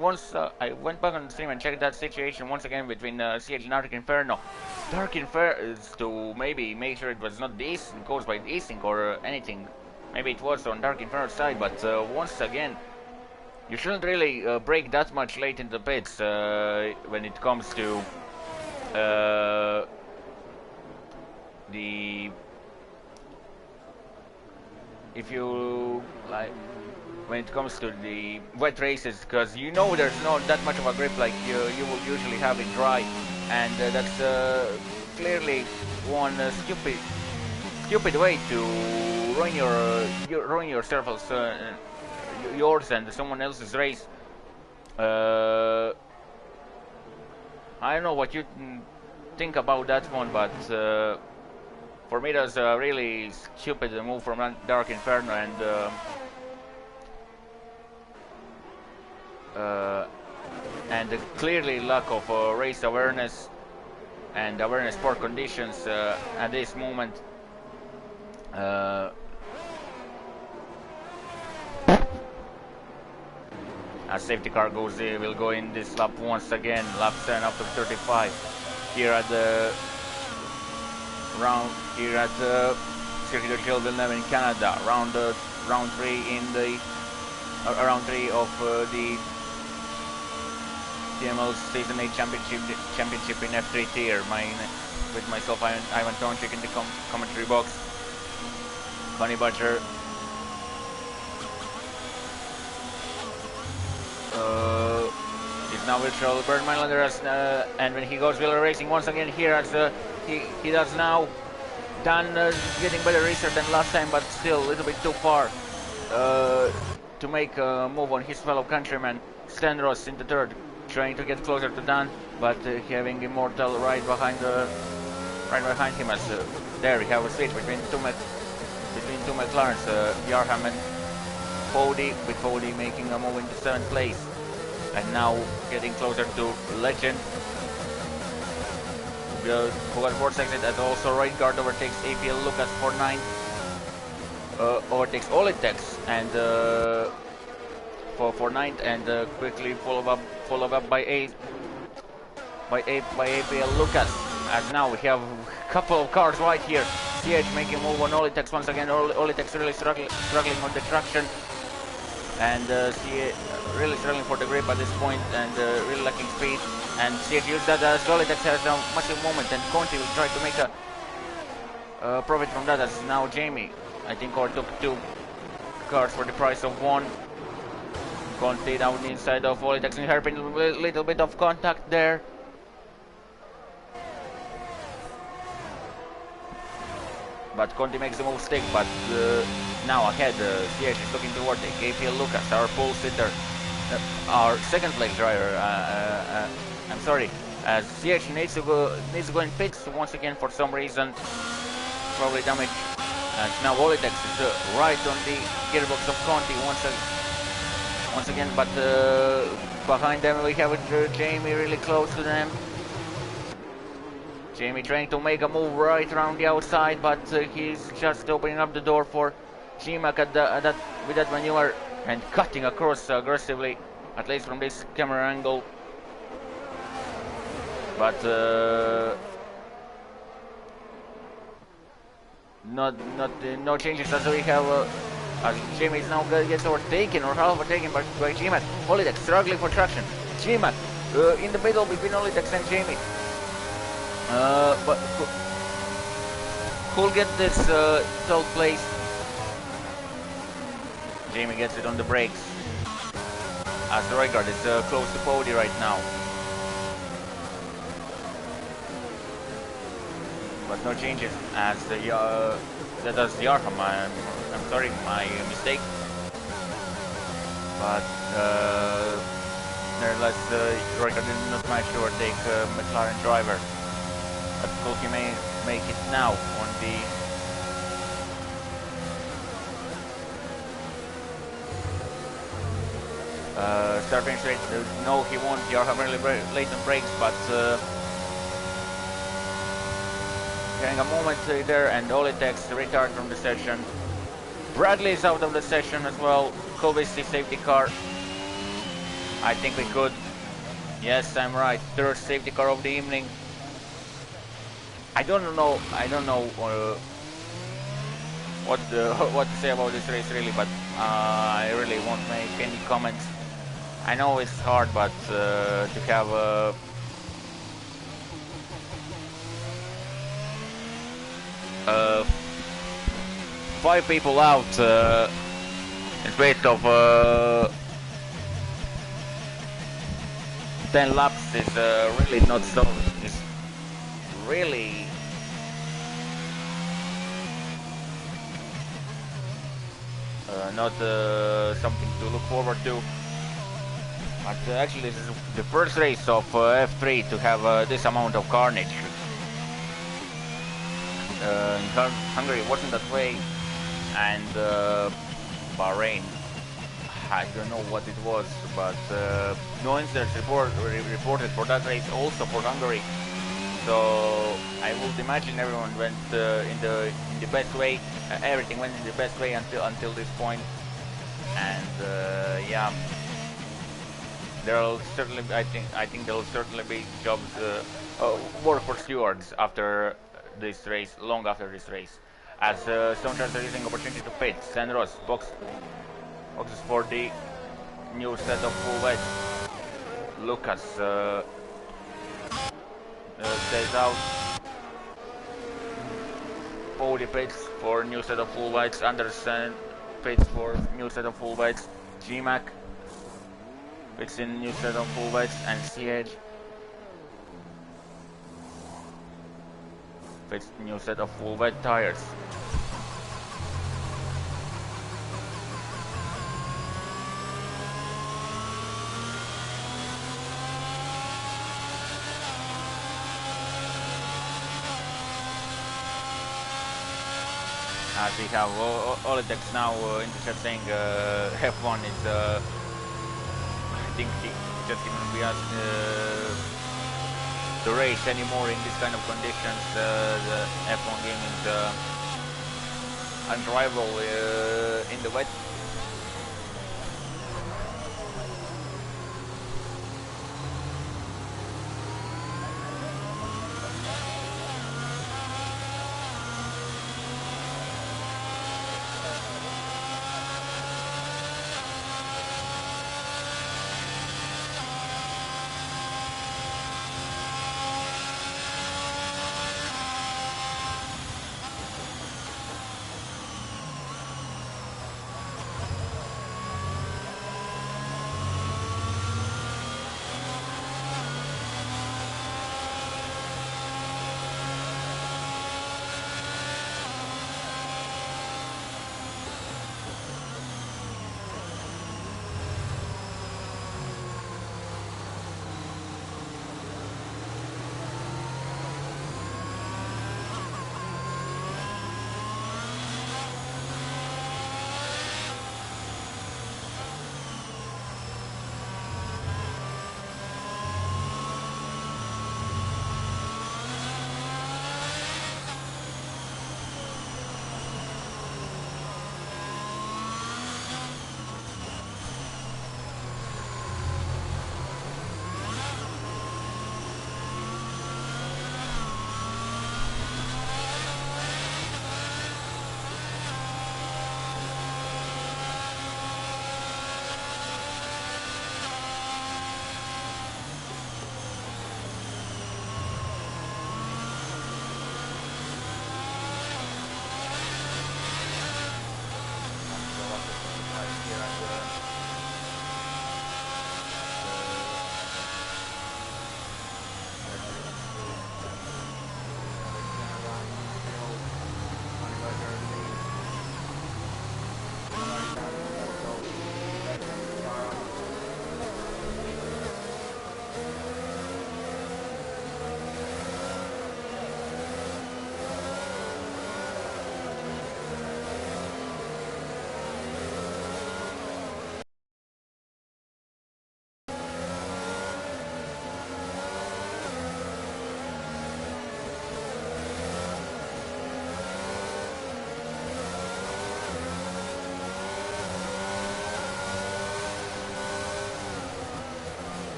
once I went back on the stream and checked that situation once again between CH and Dark Inferno. Dark Inferno is to maybe make sure it was not caused by desync or anything. Maybe it was on Dark Inferno's side, but once again, you shouldn't really brake that much late in the pits when it comes to when it comes to the wet races, because you know there's not that much of a grip like you will usually have in dry, and that's clearly one stupid way to ruin yourself, yours and someone else's race. I don't know what you think about that one, but for me that's a really stupid move from Dark Inferno, and clearly lack of race awareness and awareness for conditions at this moment. As safety car will go in this lap once again, lap 7 after 35 here at the Circuit de Villeneuve in Canada, round round 3 in the round 3 of the TML Season 8 championship in F3 tier. With myself, Ivan Tonchik in the commentary box. Connie Butcher. Is now virtual Bernd Mailander and when he goes Wheeler Racing once again here as he does now. Dan getting better racer than last time, but still a little bit too far to make a move on his fellow countryman. Stan Ross in the third, trying to get closer to Dan, but having Immortal right behind him. As there we have a switch between two McLarens, Yarham and Fody, with Fody making a move into 7th place, and now getting closer to Legend. Who got 4th exit, and also right guard overtakes APL Lucas for 9th. Overtakes Olitex and for 9th, and quickly followed up by APL Lucas. As now we have a couple of cars right here. CH making a move on Olitex once again. Olitex really struggling on the traction, and CH really struggling for the grip at this point, and really lacking speed. And CH used that as Olitex has a massive moment, and Conti will try to make a profit from that, as now Jamie, I think, took 2 cars for the price of 1. Conti down the inside of Olitex and hairpin, a little bit of contact there. But Conti makes the move stick, but now ahead, CH is looking to overtake APL Lucas, our pole sitter, our 2nd place driver. I'm sorry, as CH needs to go in pits once again for some reason, probably damage. And now Olitex is right on the gearbox of Conti once again, but behind them we have Jamie really close to them. Jamie trying to make a move right around the outside, but he's just opening up the door for G-Mac with that maneuver, and cutting across aggressively, at least from this camera angle. But no changes, as we have as Jamie is now gets overtaken or half overtaken by G-Mac. Olitex struggling for traction. G-Mac in the middle between Olitex and Jamie. But who'll get this 12th place? Jamie gets it on the brakes, as the right guard is close to Pody right now. But no changes, as that does the Arkham. I'm sorry, my mistake. But nevertheless, right guard did not manage to overtake McLaren driver. But will he may make it now on the start finish rate? No, he won't. Yarham really late on brakes, but getting a moment there, and Olitex retired from the session. Bradley is out of the session as well. Kovic, the safety car. I think we could. Yes, I'm right. 3rd safety car of the evening. I don't know what to say about this race really, but I really won't make any comments. I know it's hard, but to have 5 people out in space of 10 laps is really not so. It's really not something to look forward to. But actually, this is the first race of F3 to have this amount of carnage. In Hungary it wasn't that way, and Bahrain, I don't know what it was, but no incidents reported for that race, also for Hungary. So I would imagine everyone went in the best way. Everything went in the best way until this point, and yeah, there'll certainly I think there'll certainly be jobs work for stewards after this race, long after this race. As Sounders are using opportunity to pit. Senros, boxes for the new set of full whites. Lucas stays out. Pody pits for new set of full whites. Anderson pits for new set of full whites. G-Mac pits in new set of full whites. And CH pits new set of full white tires. As we have Olitex now in the chat saying F1 is, I think he just even we ask the race anymore in this kind of conditions. The F1 game is undrivable in the wet.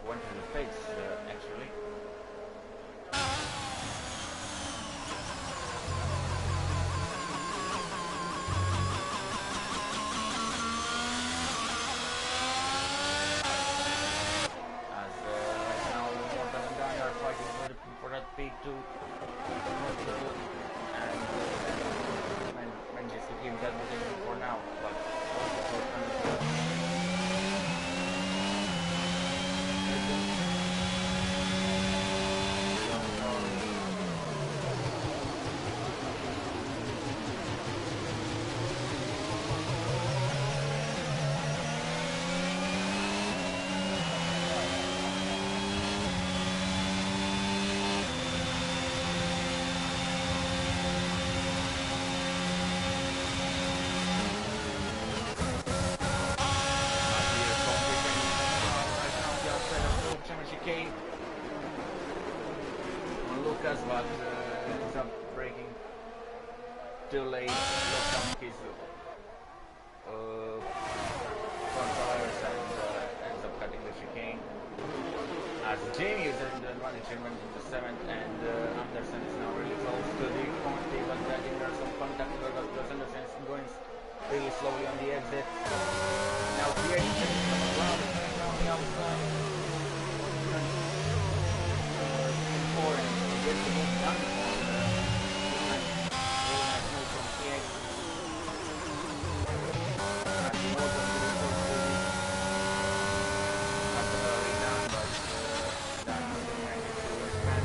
Went to the face, actually. As right now, Morgan and Guy are fighting for that P2 and Mendes to keep that position for now, but Lucas, but ends up braking too late. Locks on his front tires and ends up cutting the chicane. As Jamie is in the run achievement in the 7th, and Anderson is now really close to the Conti, but I think there's some contact because Anderson is going really slowly on the exit. Now creating some ground on the outside. Four and gets the move done on really nice move from TX. And he was on the first position. Not really done, but that doesn't make it to expand.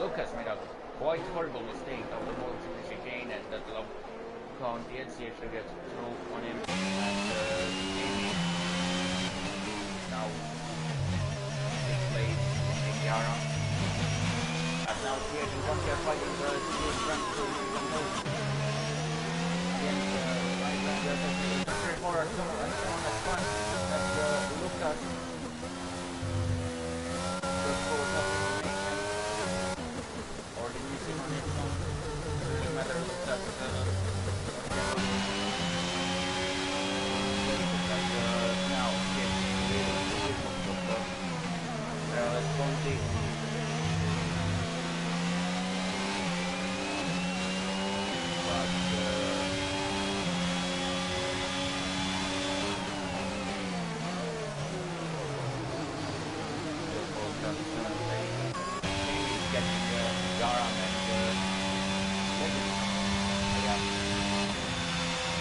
Lucas made a quite horrible mistake of the move to the chicane, and that Conti and CH get through on him, and Jamie now sixth place in Yara. And now CH and Conti are fighting for the front to the move against right lander, but more and someone at front, and Lucas goes forward up information. Or did you see on it? Doesn't really matter, Lucas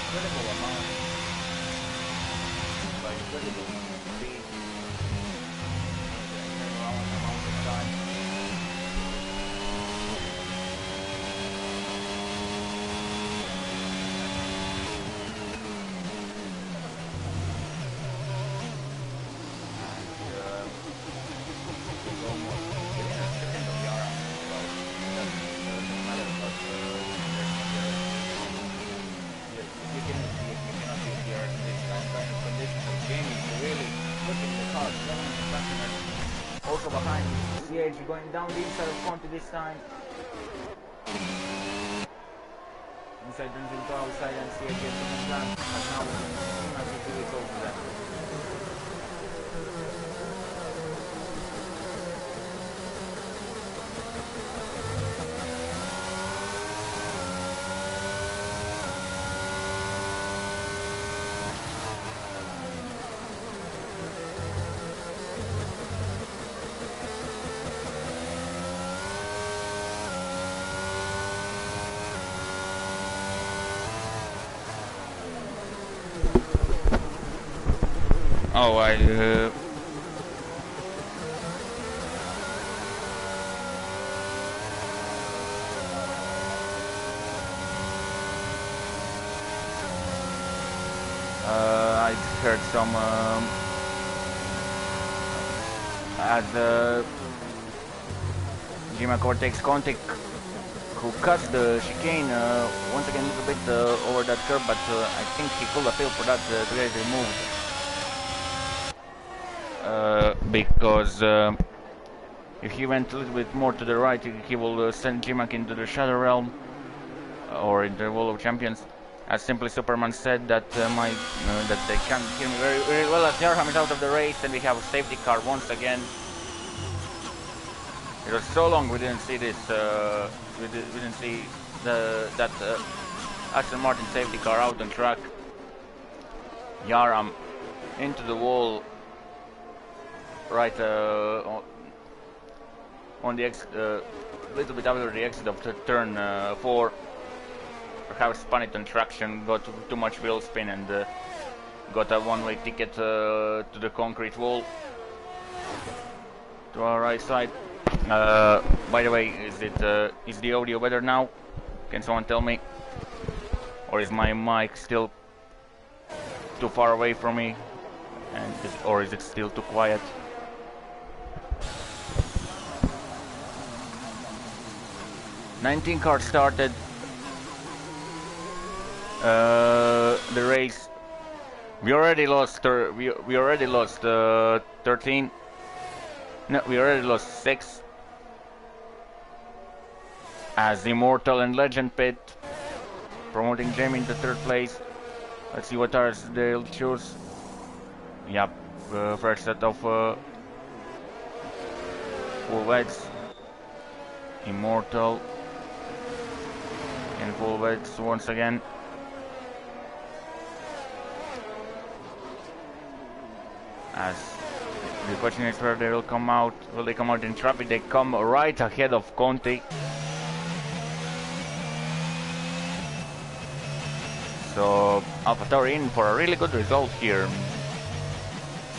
incredible amount, by incredible speed, amount of time. It's almost within a second of Yara. Well, it doesn't matter because you cannot see it. You cannot see it here in this kind of conditions of gaming. Really pushing the car, slowing the customers. Also behind CH going down the inside of Conti this time. Inside turns into outside and CH gets in the gun. But now RacingTV is over that. Oh, I heard some as Gima Cortex Contic who cuts the chicane once again a little bit over that curve, but I think he pulled a fail for that to get it removed. Because if he went a little bit more to the right, he will send Jimak into the Shadow Realm or in the Wall of Champions. As Simply Superman said that that they can't hear me very, very well as Jarham is out of the race, and we have a safety car once again. It was so long we didn't see this. We didn't see that Aston Martin safety car out on track. Jarham into the wall, right on the little bit after the exit of the turn 4. Perhaps spun it on traction, got too much wheel spin, and got a one-way ticket to the concrete wall to our right side. By the way, is the audio better now? Can someone tell me? Or is my mic still too far away from me? And or is it still too quiet? Car started the race. We already lost 13. No, we already lost 6. As Immortal and Legend pit, promoting Jamie into 3rd place. Let's see what tires they'll choose. Yep, first set of full wets. Immortal in full wets once again. As the question is where they will come out. Will they come out in traffic? They come right ahead of Conti. So AlphaTauri in for a really good result here.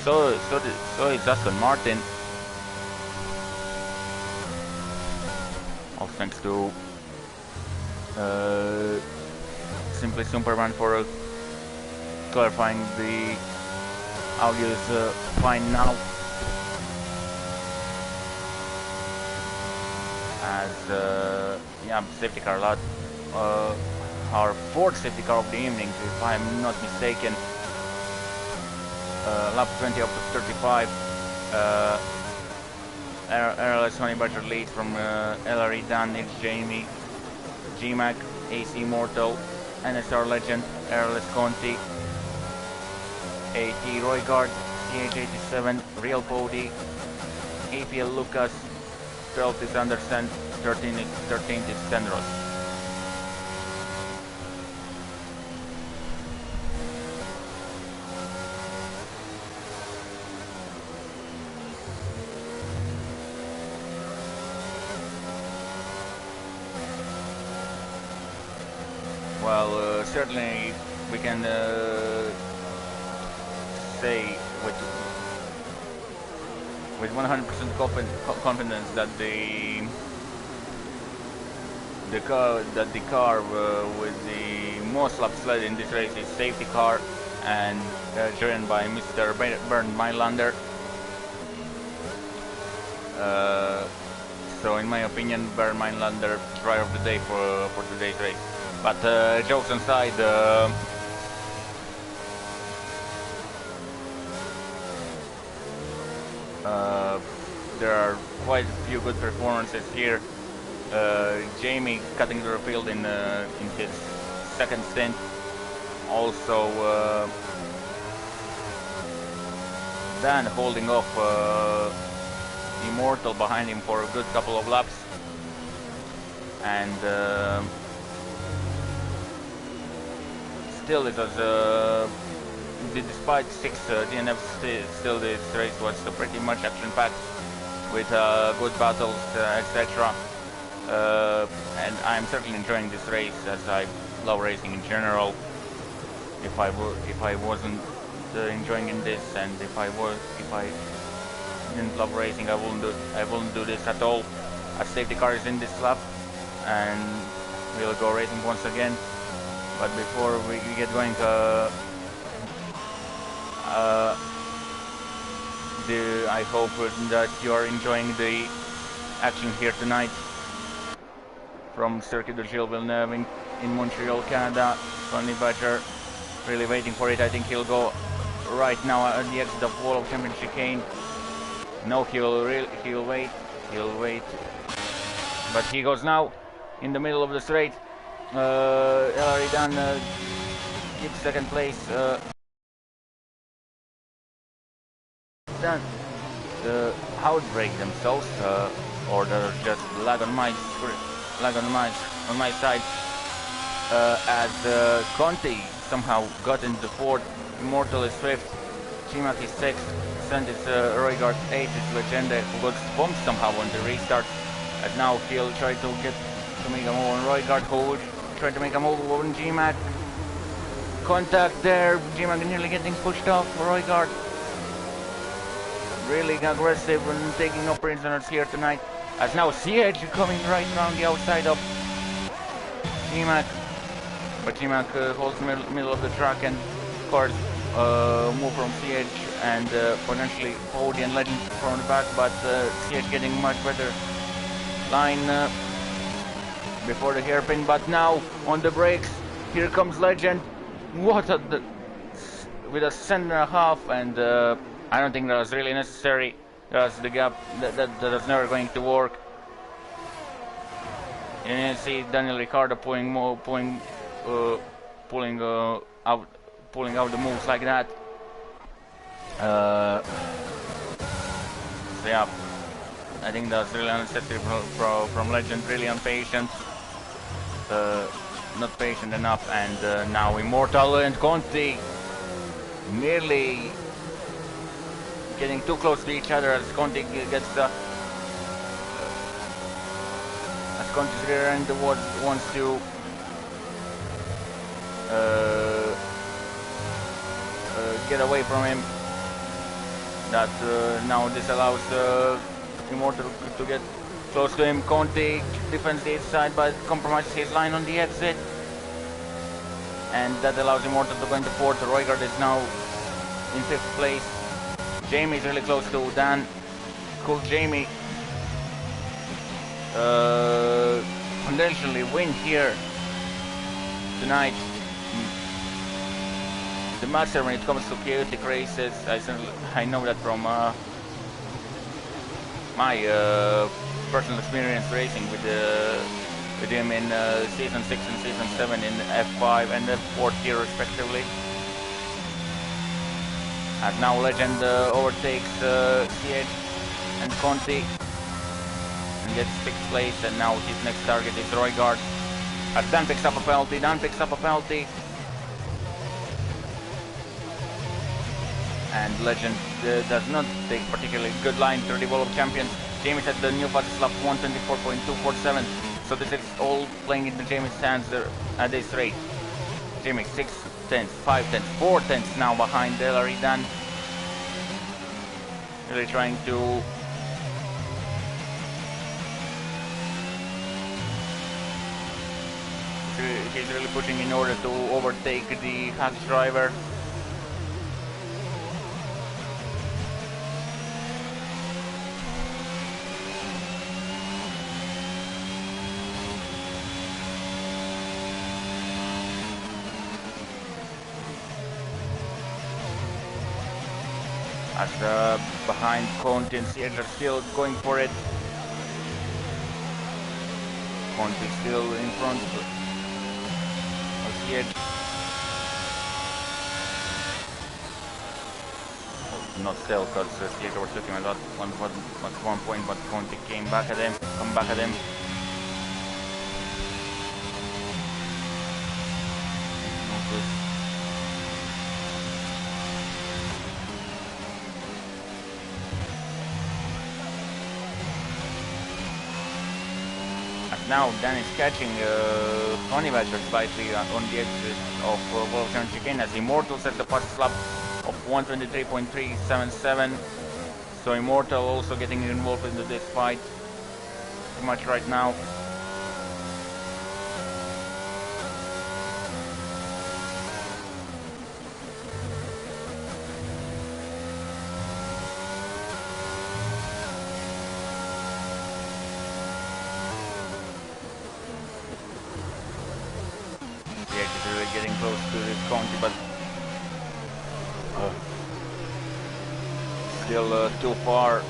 So is Aston Martin. All thanks to Simply Superman for clarifying the audio is fine now. As yeah, safety car lot. Our 4th safety car of the evening, if I am not mistaken. Lap 20 up to 35. RLS Honey Butter leads from LRE Dan, Nick Jamie, GMAC, AC Mortal, NSR Legend, RLS Conti, AT Roygaard, TH87, Real Pody, APL Lucas, 12th is Anderson, 13th is Senros. Well, certainly we can say with 100% confidence that the car with the most laps led in this race is safety car, and driven by Mr. Bernd Mailander. So in my opinion, Bernd Mailander driver of the day for today's race. But jokes aside, there are quite a few good performances here. Jamie cutting through the field in his second stint. Also, Dan holding off Immortal behind him for a good couple of laps. And still, it was despite 6 DNFs, still this race was pretty much action-packed with good battles, etc. And I'm certainly enjoying this race, as I love racing in general. If I wasn't enjoying in this, and if I didn't love racing, I wouldn't do this at all. A safety car is in this lap, and we'll go racing once again. But before we get going, I hope that you are enjoying the action here tonight from Circuit de Gilles Villeneuve in Montreal, Canada. Sonny Badger really waiting for it. I think he'll go right now at the exit of Wall of Champion chicane. No, he'll wait. But he goes now in the middle of the straight. Ellery Dan keeps second place. Dan outbrake themselves, or they're just lag on my side. As Conti somehow got into fourth, Immortal is fifth, Chimak is sixth, Sandis Roygaard eighth, is Legende, who got bumped somehow on the restart. And now he'll try to make a move on Roygaard, who would try to make a move on Gmac. Contact there, Gmac nearly getting pushed off. Roygaard really aggressive and taking no prisoners here tonight. As now Siege coming right around the outside of Gmac. But Gmac holds middle of the track, and of course move from Siege and potentially Pody and Legend from the back, but Siege getting much better line before the hairpin. But now on the brakes, here comes Legend. What with a cent and a half, and I don't think that was really necessary. That's the gap that was never going to work. You need to see Daniel Ricciardo pulling out the moves like that. So yeah, I think that's really unnecessary from Legend. Really impatient, not patient enough. And now Immortal and Conti nearly getting too close to each other, as Conti gets as Conti's rear end wants to get away from him. That now this allows Immortal to get close to him. Conti defends the side but compromises his line on the exit, and that allows Immortal to go into fourth. Roygaard is now in fifth place. Jamie is really close to Dan. Cool Jamie potentially win here tonight. The master when it comes to chaotic races, I know that from my personal experience racing with him in season 6 and season 7 in F5 and F4 tier respectively. As now Legend overtakes Siege and Conti and gets 6th place, and now his next target is Roygaard. As Dan picks up a penalty, and Legend does not take particularly good line to the Wall of Champions. Jamie's at the new fastest lap, 124.247, so this is all playing into Jamie's hands at this rate. Jimmy 6 tenths, 5 tenths, 4 tenths now behind Ellery Dan. Really trying to he's really pushing in order to overtake the Haas driver. As behind Conti and Siege are still going for it. Conti still in front of Siege. Oh, not still, because Siege overtook him at one point, but Conti came back at him. Now Dan is catching Honey Badger slightly on the exit of Wolfgang Chicane as Immortal sets the fastest lap of 123.377. So Immortal also getting involved into this fight pretty much right now. Getting close to this Conti, but still too far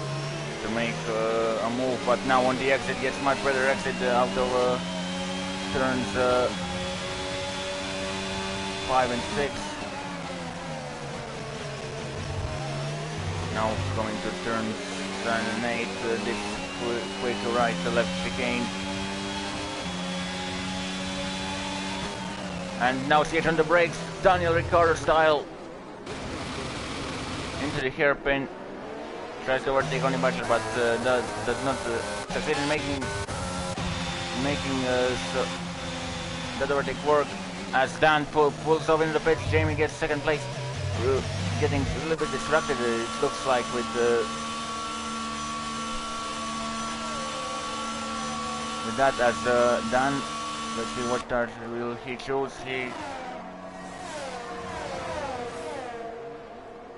to make a move. But now on the exit, gets much better exit out of turns 5 and 6. Now coming to turns 7 and 8, this quick right to left chicane. And now Siege on the brakes, Daniel Ricciardo style. Into the hairpin. Tries to overtake Honey Badger, but does not succeed in making that overtake work. As Dan pulls off into the pits, Jamie gets second place. Getting a little bit distracted, it looks like, with that as Dan. Let's see what tires will he choose.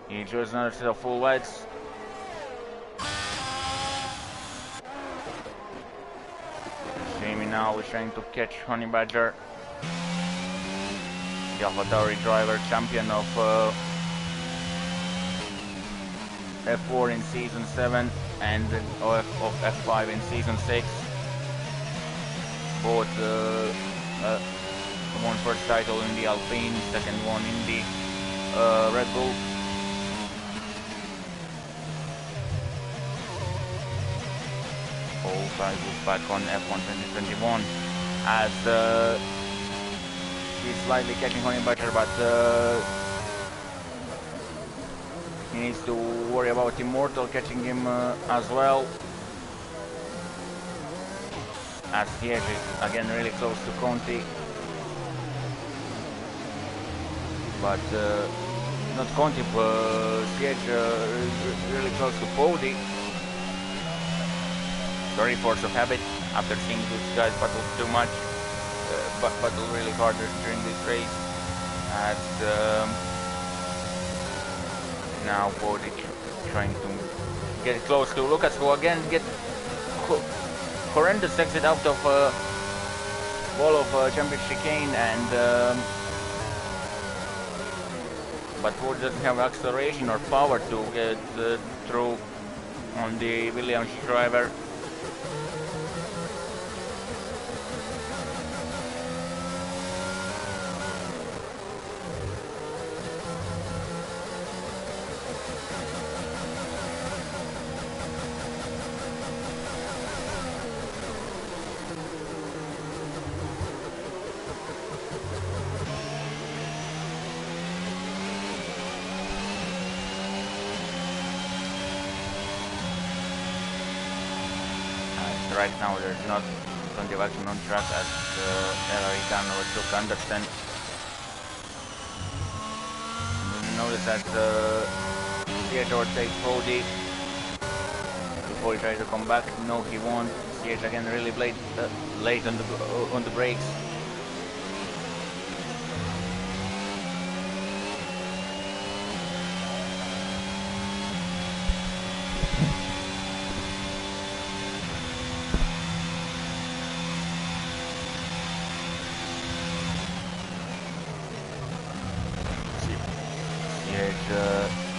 He chose another set of full whites. Jamie now is trying to catch Honey Badger. The AlphaTauri driver, champion of F4 in Season 7 and of F5 in Season 6. Both won first title in the Alpine, second one in the Red Bull. All guys is back on F1 2021 as he's slightly catching Honey Badger, but he needs to worry about Immortal catching him as well. As Siege is again really close to Conti, but not Conti, but Siege really close to Podi. Very force of habit after seeing these guys battle too much, battle really harder during this race. As now Podi trying to get close to Lucas, who again get horrendous exit out of wall of Champion Chicane, and but Ford doesn't have acceleration or power to get through on the Williams driver. Right now there's not plenty of action on track as Ellery Dan overtook Anderson. notice that CH overtakes Bodhi before he tries to come back. No, he won't. CH again really late on the brakes.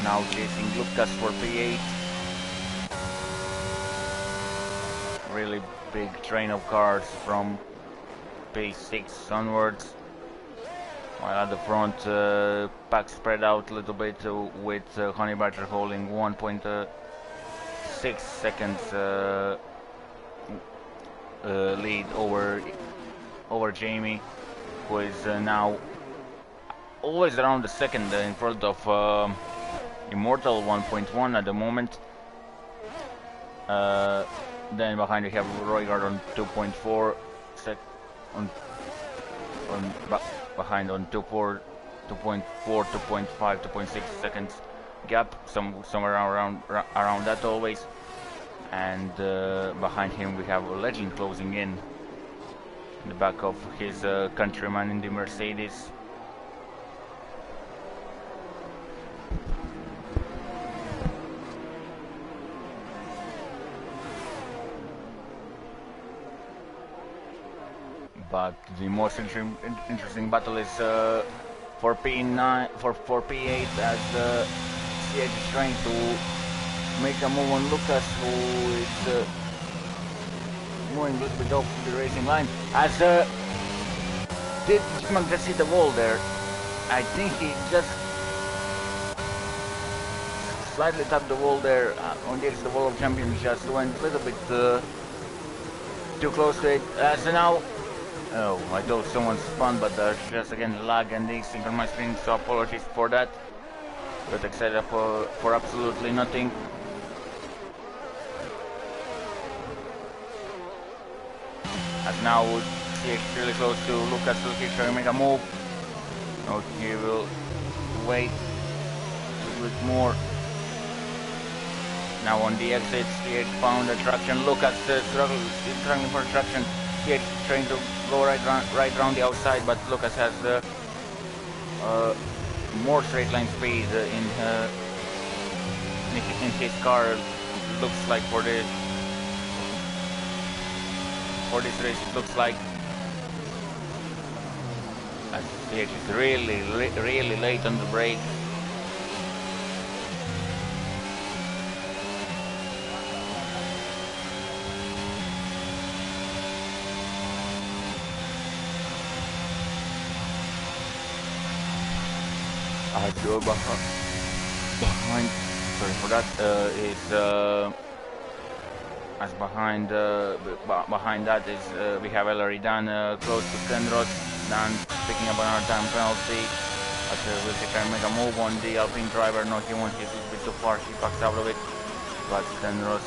Now chasing Lucas for P8. Really big train of cars from P6 onwards. While at the front, pack spread out a little bit with Honey Badger holding 1.6 seconds lead over Jamie, who is now always around the second in front of Immortal 1.1 at the moment. Then behind we have Roygard on 2.4 behind on 2.4, 2.5, 2.6 seconds gap, somewhere around that always. And behind him we have a Legend closing in the back of his countryman in the Mercedes. But the most interesting battle is for P9, for P8, as CH is trying to make a move on Lucas, who is moving a little bit off the racing line. As did Jimang just hit the wall there? I think he just slightly tapped the wall there on the edge of the wall of champions. Just went a little bit too close to it. As now. Oh, I thought someone spun, but there's just again lag and desync on my screen, so apologies for that. Got excited for absolutely nothing. As now CH really close to Lucas, he's trying to make a move. No, he will wait a little bit more. Now on the exit, CH found the traction. Lucas struggling for traction. CH trying to go right round the outside, but Lucas has more straight line speed in his car. Looks like for this race, it looks like CH is really late on the brake. Behind, sorry for that, behind that is we have Ellery Dan close to Stenros. Dan picking up another time penalty. Will he try and make a move on the Alpine driver? No, he won't. He's a bit too far. He backs out of it. But Stenros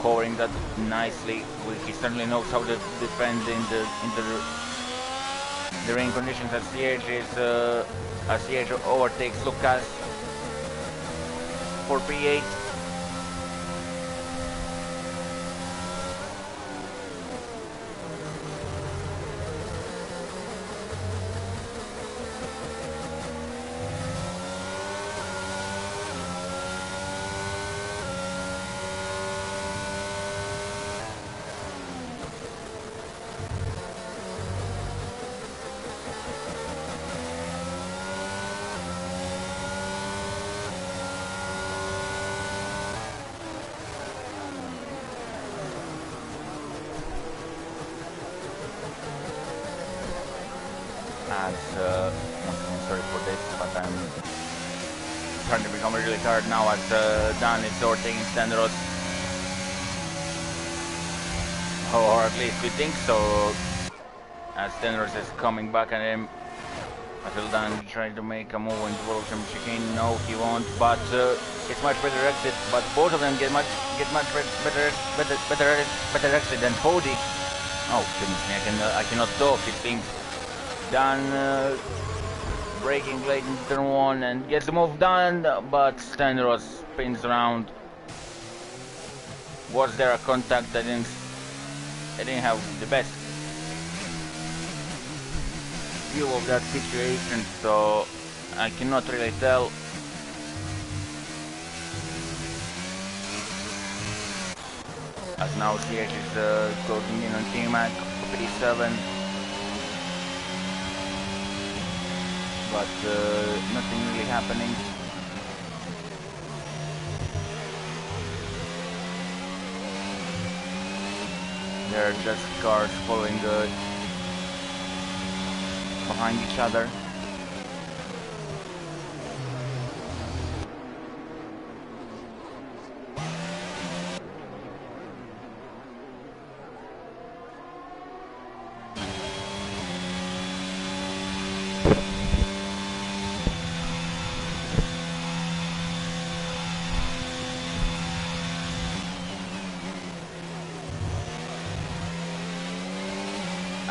covering that nicely. He certainly knows how to defend in the rain conditions. As CH overtakes Lucas for P8. Sorry for this, but I'm starting to become really tired now as Dan is overtaking Stenros. Or at least we think so, as Stenros is coming back at him. Until Dan trying to make a move into World Championship chicane. No, he won't, but it's much better exit. But both of them get much better exit than Cody. Oh goodness me, I cannot talk, it seems. Dan braking late in turn 1 and gets the move done, but Stenros spins around. Was there a contact? I didn't have the best view of that situation, so I cannot really tell. As now CH is closing in on T-Mac for P7, but nothing really happening. There are just cars following behind each other.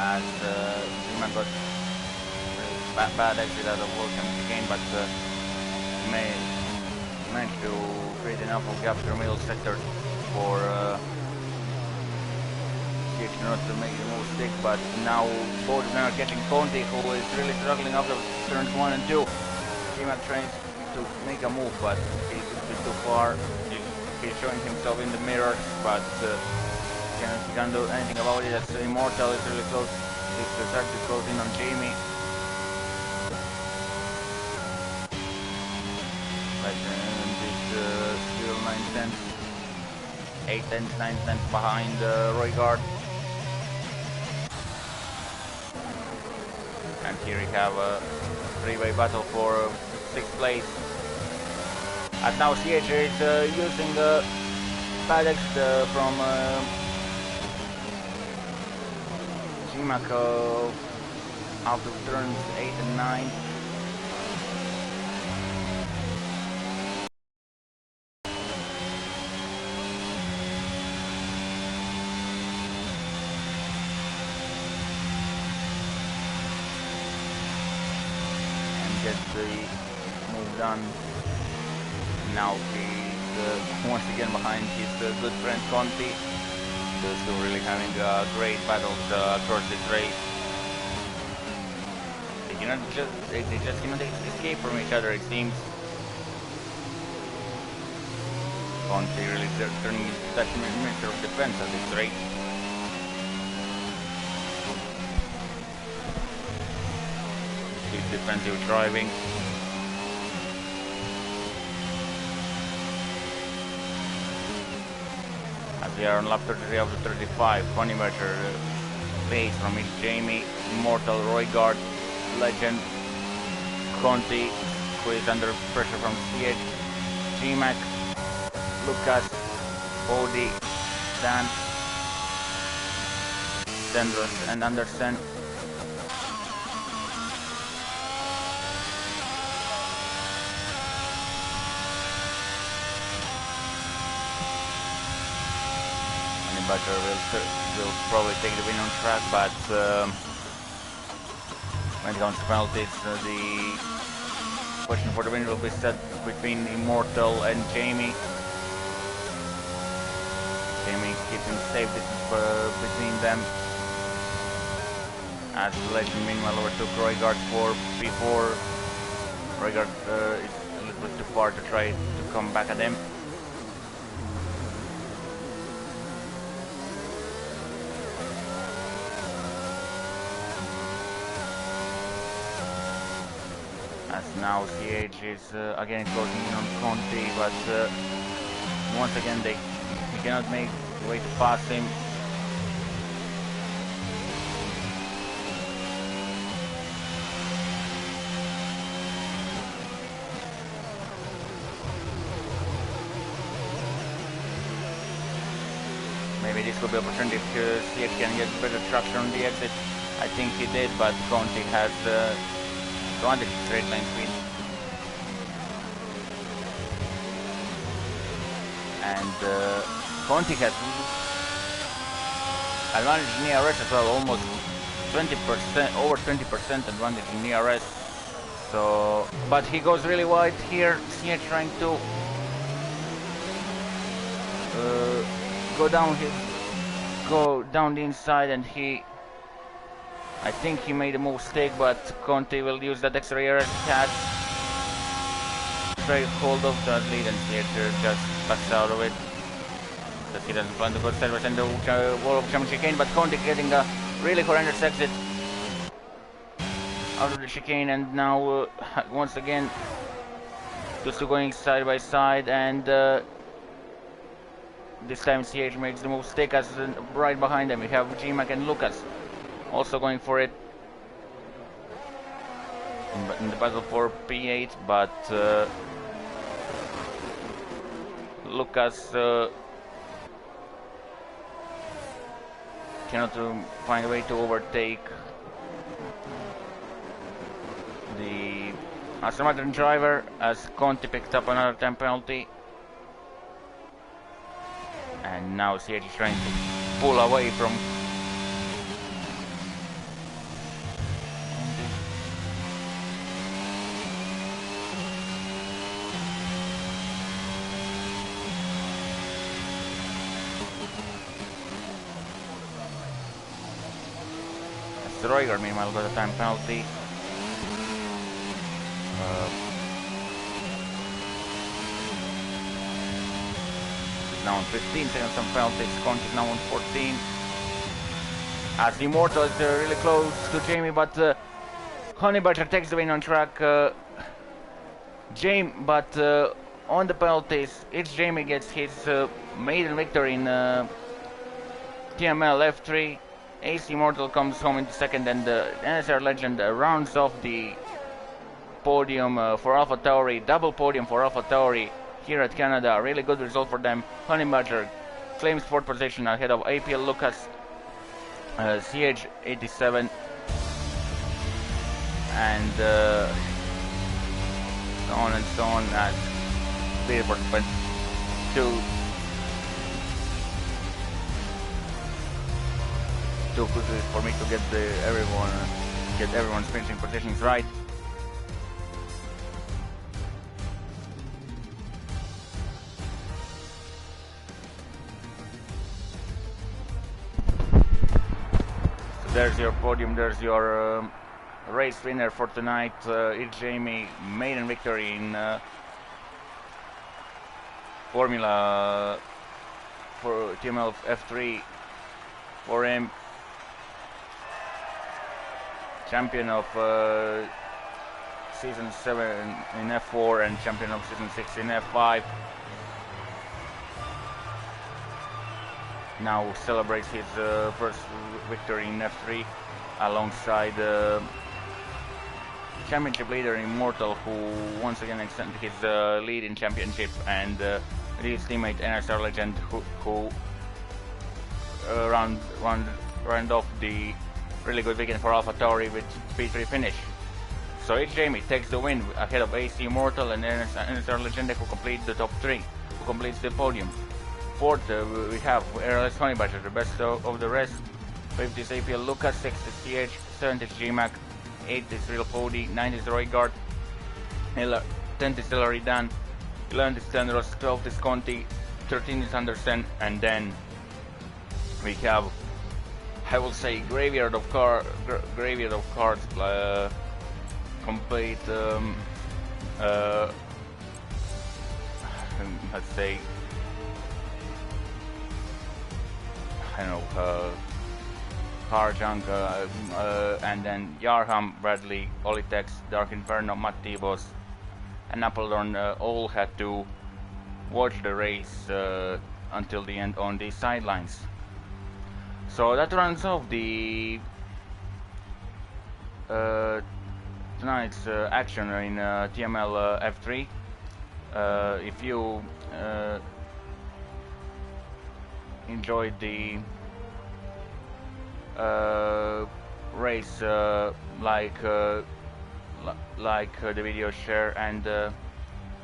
As Zeman got bad exit out of Volcan again, but managed to create enough of gap to the middle sector for CH not to make the move stick. But now both of them are getting Conti, who is really struggling after turns 1 and 2. Zeman tries to make a move, but he's a bit too far. He's showing himself in the mirror, but he can't do anything about it. That's Immortal is really close. It's starting to close in on Jamie. But it's still 9 tenths, 8 tenths, 9 tenths behind Roygaard. And here we have a three-way battle for 6th place. As now CH is using the Padex from G-Mac out of turns 8 and 9. And gets the move done. Now he's once again behind his good friend Conti. Those two really having great battles across this race. They just cannot escape from each other, it seems. Conti really turning into that minister of defense at this race. His defensive driving. As we are on lap 33 of the 35, funny measure pace from each Jamie, Immortal, Roygaard, Legend, Conti, who is under pressure from CH, G-Mac, Lucas, Odie, Dan, Dendros and Anderson. Butter will probably take the win on track, but when it comes to penalties, the question for the win will be set between Immortal and Jamie. Jamie keeping safe distance between them. As Legend meanwhile overtook Roygaard for P4. Roygaard is a little bit too far to try to come back at him. As now CH is again closing in on Conti, but once again he cannot make the way to pass him. Maybe this could be an opportunity if CH can get better traction on the exit. I think he did, but Conti has advantage straight line speed. And Conti has advantage in ERS as well, almost 20%, over 20% advantage in ERS. So, but he goes really wide here. CH trying to go down the inside, and I think he made a mistake, but Conti will use that extra air catch. Straight hold of that lead, and CH just backs out of it. Because he doesn't plan to go sideways in the wall of German chicane, but Conti getting a really horrendous exit out of the chicane, and now once again those two going side by side, and this time CH makes the mistake, as right behind them we have GMAC and Lucas also going for it in the battle for P8, but Lucas cannot find a way to overtake the Aston Martin driver, as Conti picked up another time penalty, and now CH is trying to pull away from Roygar. Meanwhile got a time penalty. He's now on 15 seconds on penalties. Conti is now on 14. As the Immortal is really close to Jamie, but Honeybutter takes the win on track. But on the penalties, it's Jamie gets his maiden victory in TML F3. AC Immortal comes home in the second, and the NSR Legend rounds off the podium for AlphaTauri, double podium for AlphaTauri here at Canada. A really good result for them. Honeybutter claims fourth position ahead of APL Lucas, CH 87, and so on and so on, as Peterborough went too quickly for me to get everyone's finishing positions right. So there's your podium, there's your race winner for tonight. It's Jamie, maiden victory in Formula for TML F3 for him. Champion of Season 7 in F4 and champion of Season 6 in F5. Now celebrates his first victory in F3 alongside championship leader Immortal, who once again extended his lead in championship, and his teammate NSR Legend, who round off the really good weekend for AlphaTauri with P3 finish. So it's Jamie takes the win ahead of AC Immortal and NSR Legend, who complete the top 3, who completes the podium. Fourth we have RLS Honeybutter, the best of the rest. 5th is APL Lucas, 6th is CH, 7th is GMAC, 8th is Real Pody, 9th is Roygard, 10th is Hillary Dan, 11th is Tenros, 12th is Conti, 13th is Andersen, and then we have, I will say, graveyard of cards, complete. Let's say, I don't know, Car Junk, and then Yarham, Bradley, Olitex, Dark Inferno, Matt Tibos, and Appledorn all had to watch the race until the end on the sidelines. So that runs off the tonight's action in TML F3. If you enjoyed the race, like the video, share, and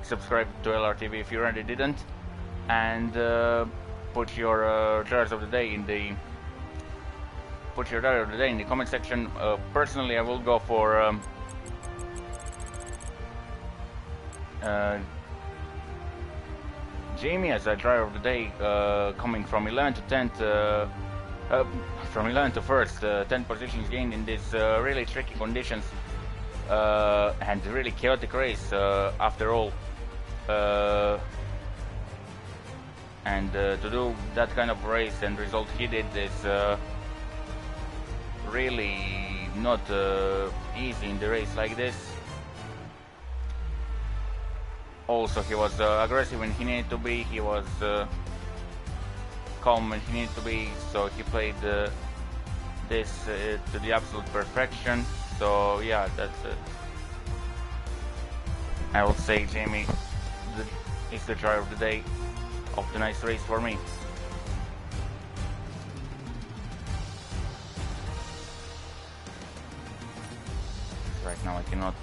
subscribe to LRTV if you already didn't, and put your drivers of the day in the comment section. Personally, I will go for Jamie as a driver of the day, coming from 11th to 10th, from 11th to 1st, 10 positions gained in this really tricky conditions and really chaotic race after all. And to do that kind of race and result he did is really not easy in the race like this. Also, he was aggressive when he needed to be, he was calm when he needed to be, so he played this to the absolute perfection. So yeah, that's I would say Jamie is the driver of the day of the nice race for me. Right now I cannot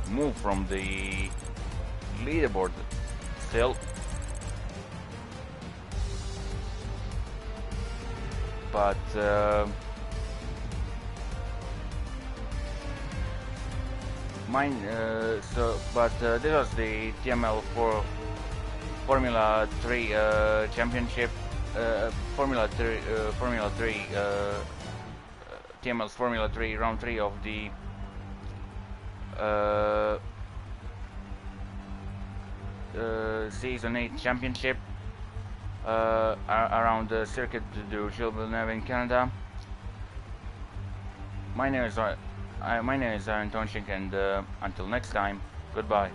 move from the leaderboard still, but this was the TML for Formula 3 championship, Formula 3 TML's Formula 3 round 3 of the Season 8 championship around the Circuit du Villeneuve in Canada. My name is Aaron Tonchik, and until next time, goodbye.